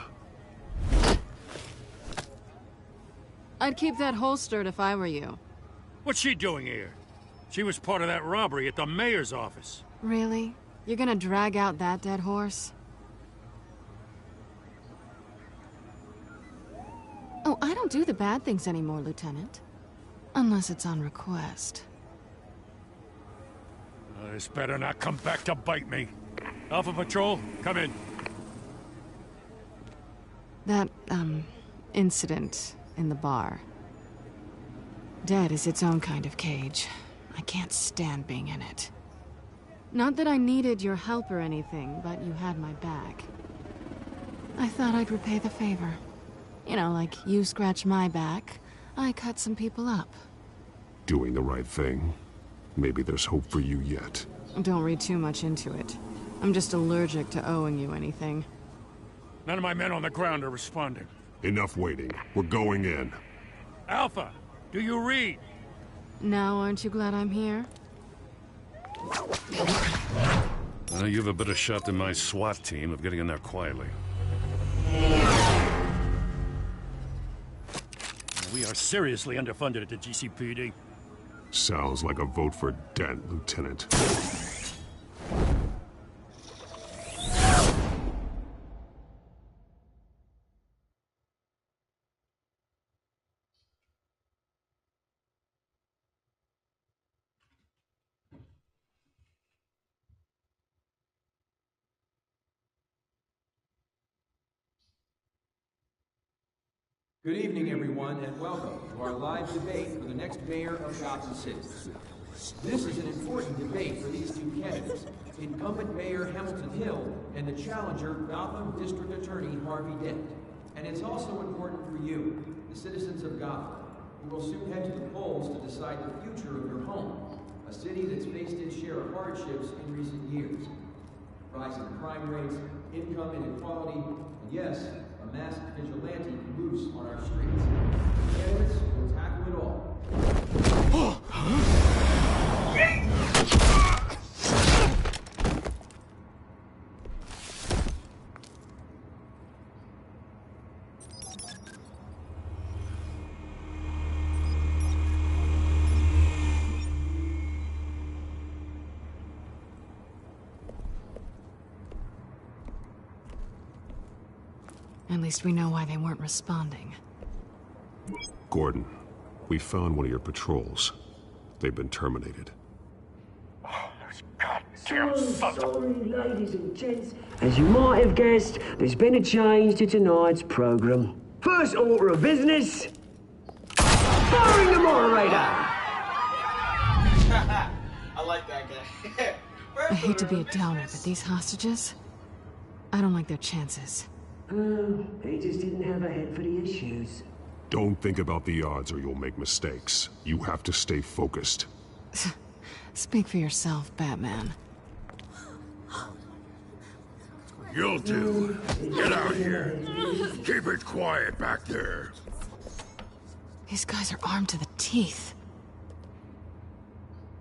I'd keep that holstered if I were you. What's she doing here? She was part of that robbery at the mayor's office. Really? You're gonna drag out that dead horse? Oh, I don't do the bad things anymore, Lieutenant. Unless it's on request. This better not come back to bite me. Alpha Patrol, come in. That, incident in the bar. Dead is its own kind of cage. I can't stand being in it. Not that I needed your help or anything, but you had my back. I thought I'd repay the favor. You know, like you scratch my back, I cut some people up. Doing the right thing. Maybe there's hope for you yet. Don't read too much into it. I'm just allergic to owing you anything. None of my men on the ground are responding. Enough waiting. We're going in. Alpha, do you read? Now, aren't you glad I'm here? Well, you have a better shot than my SWAT team of getting in there quietly. We are seriously underfunded at the GCPD. Sounds like a vote for Dent, Lieutenant. Good evening, everyone, and welcome to our live debate for the next mayor of Gotham City. This is an important debate for these two candidates, incumbent Mayor Hamilton Hill and the challenger Gotham District Attorney Harvey Dent. And it's also important for you, the citizens of Gotham. You will soon head to the polls to decide the future of your home, a city that's faced its share of hardships in recent years. Rising crime rates, income inequality, and yes, a masked vigilante loose on our streets. Candidates will tackle it all. At least we know why they weren't responding. Gordon, we found one of your patrols. They've been terminated. So sorry, ladies and gents. As you might have guessed, there's been a change to tonight's program. First order of business, firing the moderator! I like that guy. I hate to be a downer, but these hostages, I don't like their chances. He just didn't have a head for the issues. Don't think about the odds or you'll make mistakes. You have to stay focused. Speak for yourself, Batman. You'll do. Get out here. Keep it quiet back there. These guys are armed to the teeth.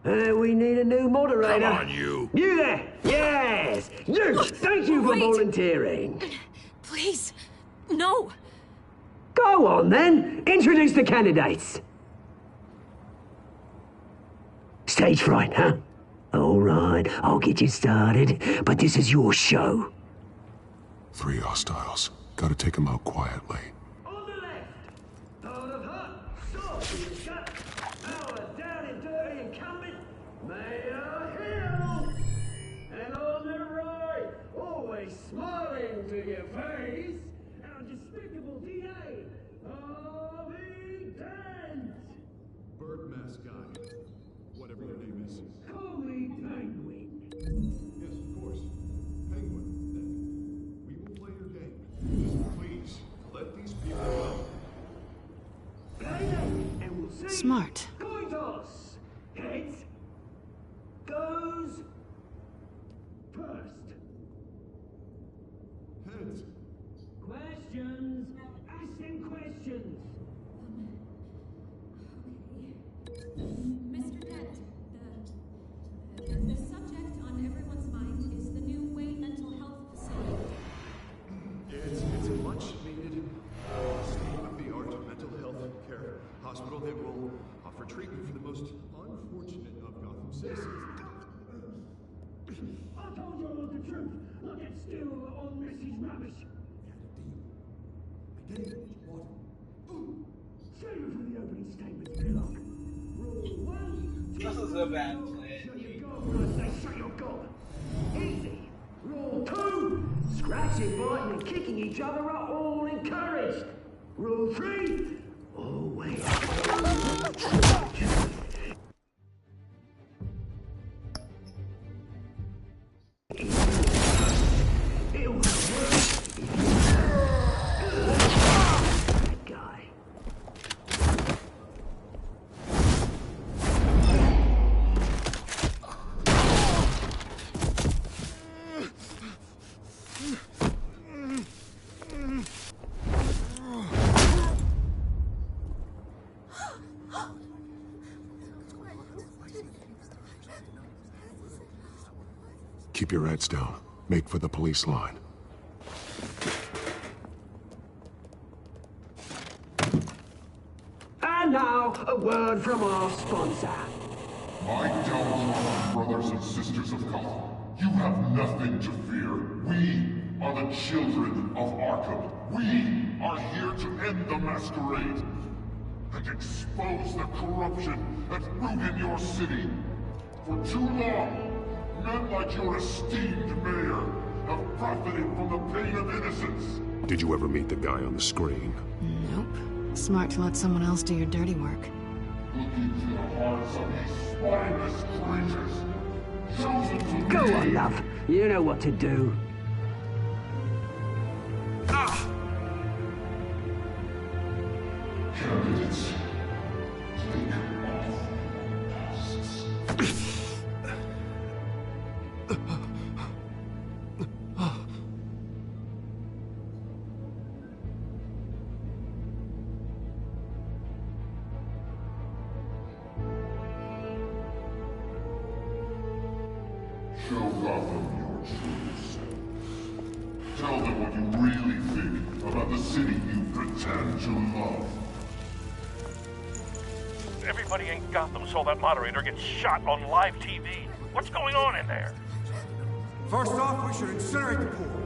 We need a new moderator. Come on, you. You there! Yes! You! Thank you for volunteering. Please, no. Go on, then. Introduce the candidates. Stage fright, huh? All right, I'll get you started, but this is your show. 3 hostiles. Gotta take them out quietly. On the left, part of her, sword in the gut, our down and dirty incumbent, Mayor Hill. And on the right, always smiling to your face, our despicable DA, Harvey Dent. Bird mask guy. Whatever your name is. Call me Penguin. Yes, of course. Penguin. Then we will play your game. Just please, let these people go. Play them, and we'll see. Smart. Coin toss. Heads. Goes. First. Heads. Questions. Ask them questions. Mr. Dent, the subject on everyone's mind is the new Wayne Mental Health Facility. It's a much-needed, state-of-the-art mental health care hospital that will offer treatment for the most unfortunate of Gotham citizens. I told you all the truth. I'll get still on Mrs. Rubbish. I get it. What? Save it for the opening statement, Pillock. Rule 1. This is a bad plan. Shut your gob when I say shut your gob. Easy. Rule 2. Scratching, biting, and kicking each other are all encouraged. Rule 3. Always. It was that guy. Keep your heads down. Make for the police line. And now, a word from our sponsor. My downtrodden brothers and sisters of Gotham, you have nothing to fear. We are the children of Arkham. We are here to end the masquerade and expose the corruption that root in your city. For too long, men like your esteemed mayor have profited from the pain of innocence. Did you ever meet the guy on the screen? Nope. Smart to let someone else do your dirty work. Look into the hearts of these spineless creatures, chosen to Go lead. on, love. You know what to do. Candidates, Show Gotham your true self. Tell them what you really think about the city you pretend to love. Everybody in Gotham saw that moderator get shot on live TV. What's going on in there? First off, we should incinerate the pool.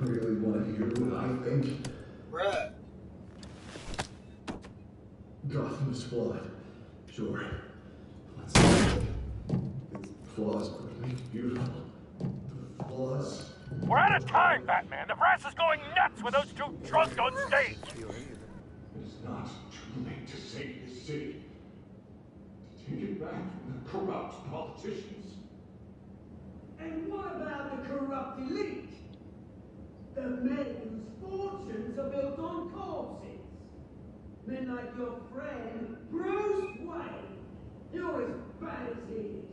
Really want to hear what I think? Bruh. Gotham is flawed. Sure. Let's see. Its flaws are what make it beautiful. The flaws. We're out of time, Batman. The press is going nuts with those two drunks on stage. It's not too late to save the city. To take it back from the corrupt politicians. And what about the corrupt elite? The men whose fortunes are built on corpses. Men like your friend, Bruce Wayne. You're as bad as he is.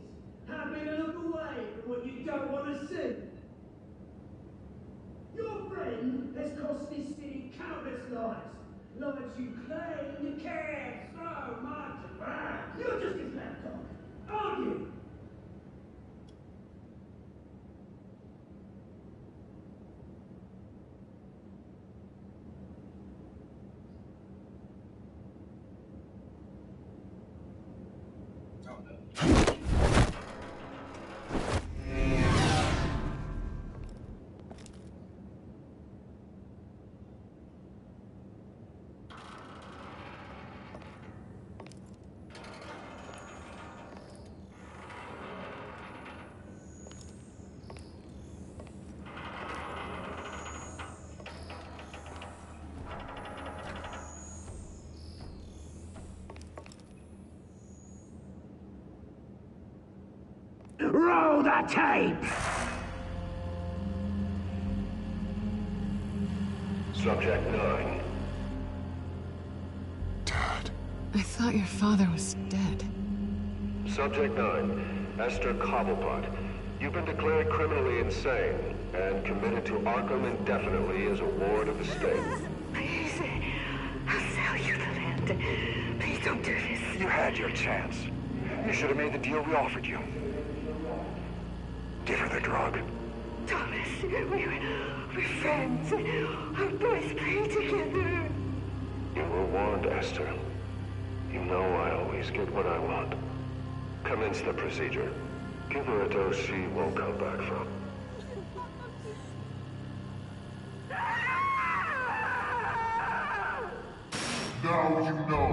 Happy to look away from what you don't want to see. Your friend has cost this city countless lives. Lives you claim to care so much about. You're just his lapdog, aren't you? Roll the tape! Subject 9. I thought your father was dead. Subject 9, Esther Cobblepot. You've been declared criminally insane and committed to Arkham indefinitely as a ward of the state. Please, I'll sell you the land. Please don't do this. You had your chance. You should have made the deal we offered you. Give her the drug. Thomas, we're friends. Our boys play together. You were warned, Esther. You know I always get what I want. Commence the procedure. Give her a dose she won't come back from. Now you know.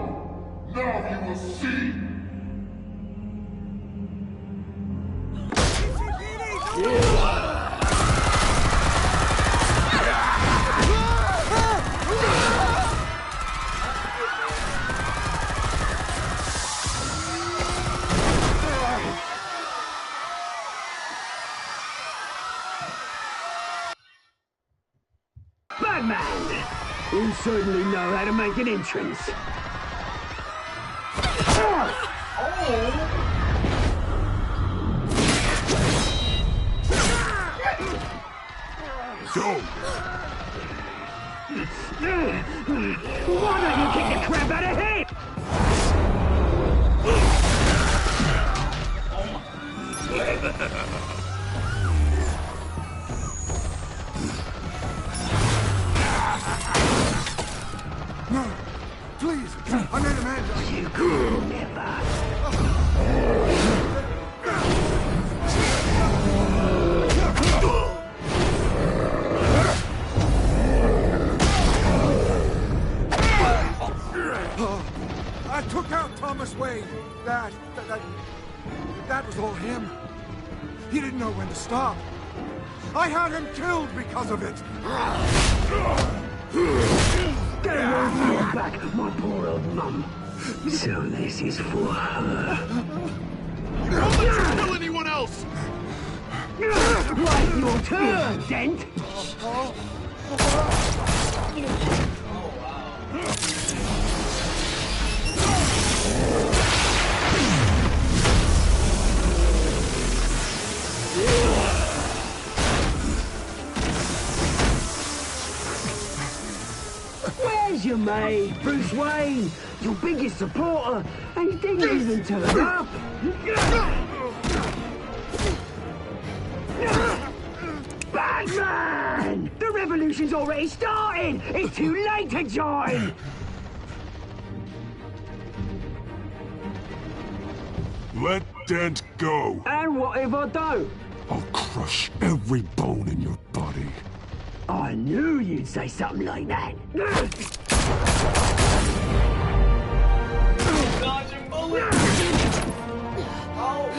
Now you will see. Batman! You certainly know how to make an entrance. Why don't you kick the crap out of him? No, please, I'm not Amanda. You could never. I took out Thomas Wayne. That was all him. He didn't know when to stop. I had him killed because of it. Get away from your back, my poor old mum. So this is for her. Don't let you kill anyone else! Right, your turn, Dent! Where's your mate, Bruce Wayne? Your biggest supporter, and he didn't even turn up! Batman! The revolution's already started! It's too late to join! Let Dent go. And what if I don't? I'll crush every bone in your body. I knew you'd say something like that. Dodging bullets. Oh.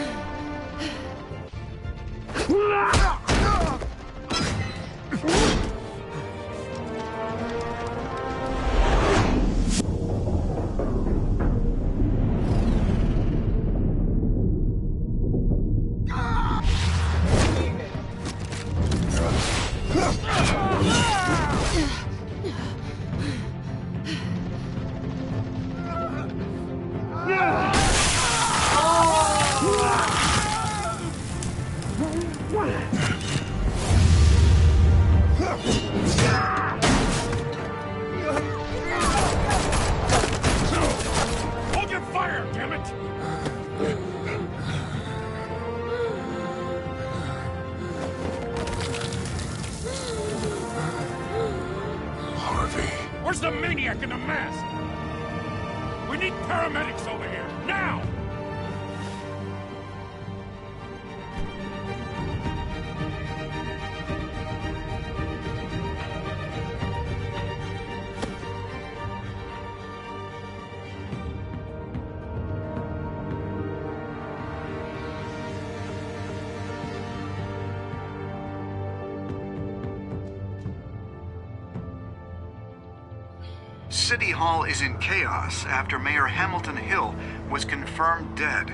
Hold your fire, damn it! Harvey. Where's the maniac in the mask? We need paramedics over here, now! City Hall is in chaos after Mayor Hamilton Hill was confirmed dead.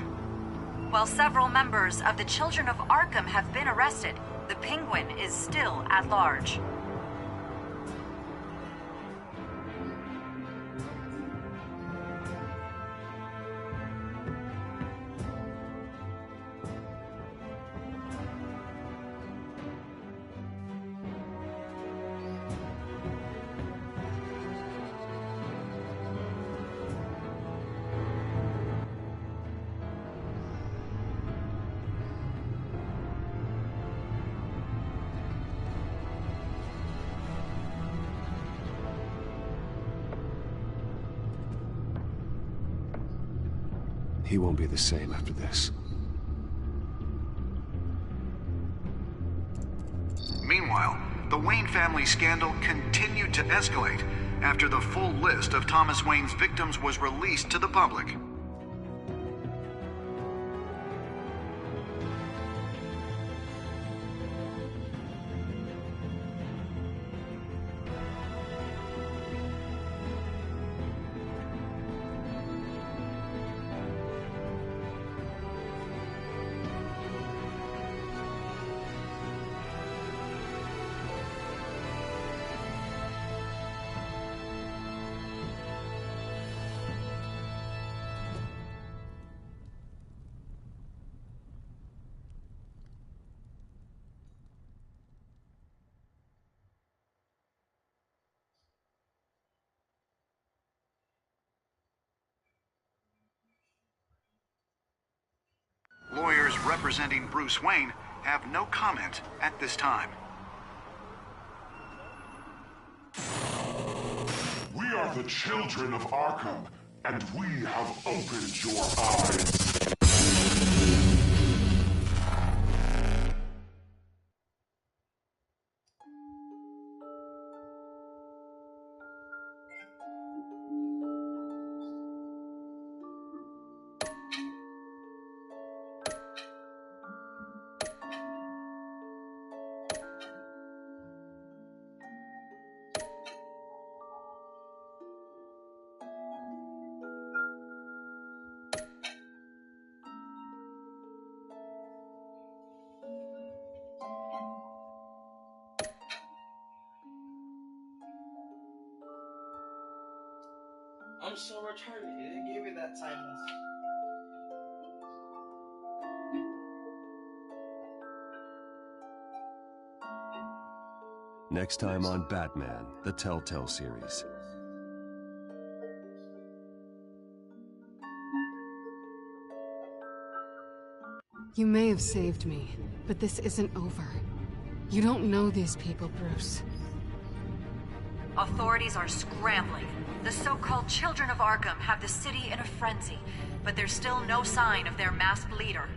While several members of the Children of Arkham have been arrested, the Penguin is still at large. He won't be the same after this. Meanwhile, the Wayne family scandal continued to escalate after the full list of Thomas Wayne's victims was released to the public. Lawyers representing Bruce Wayne have no comment at this time. We are the children of Arkham, and we have opened your eyes. I'm so retarded. He didn't give me that timeless. Next time on Batman, the TellTale series. You may have saved me, but this isn't over. You don't know these people, Bruce. Authorities are scrambling. The so-called Children of Arkham have the city in a frenzy, but there's still no sign of their masked leader.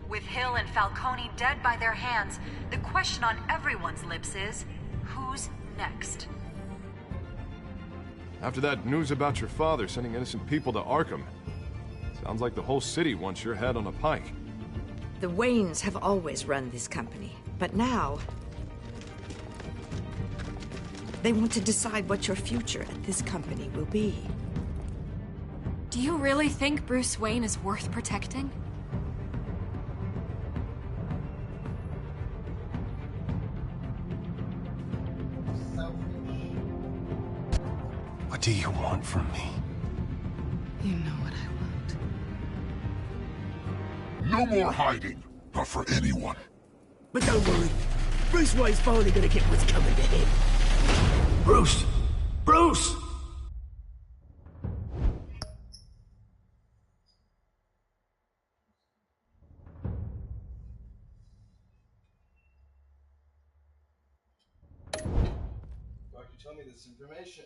With Hill and Falcone dead by their hands, the question on everyone's lips is, Who's next? After that news about your father sending innocent people to Arkham, sounds like the whole city wants your head on a pike. The Waynes have always run this company, but now they want to decide what your future at this company will be. Do you really think Bruce Wayne is worth protecting? What do you want from me? You know what I No want. more hiding, not for anyone. But don't worry, Bruce Wayne's finally gonna get what's coming to him. Bruce! Bruce! Why'd you tell me this information?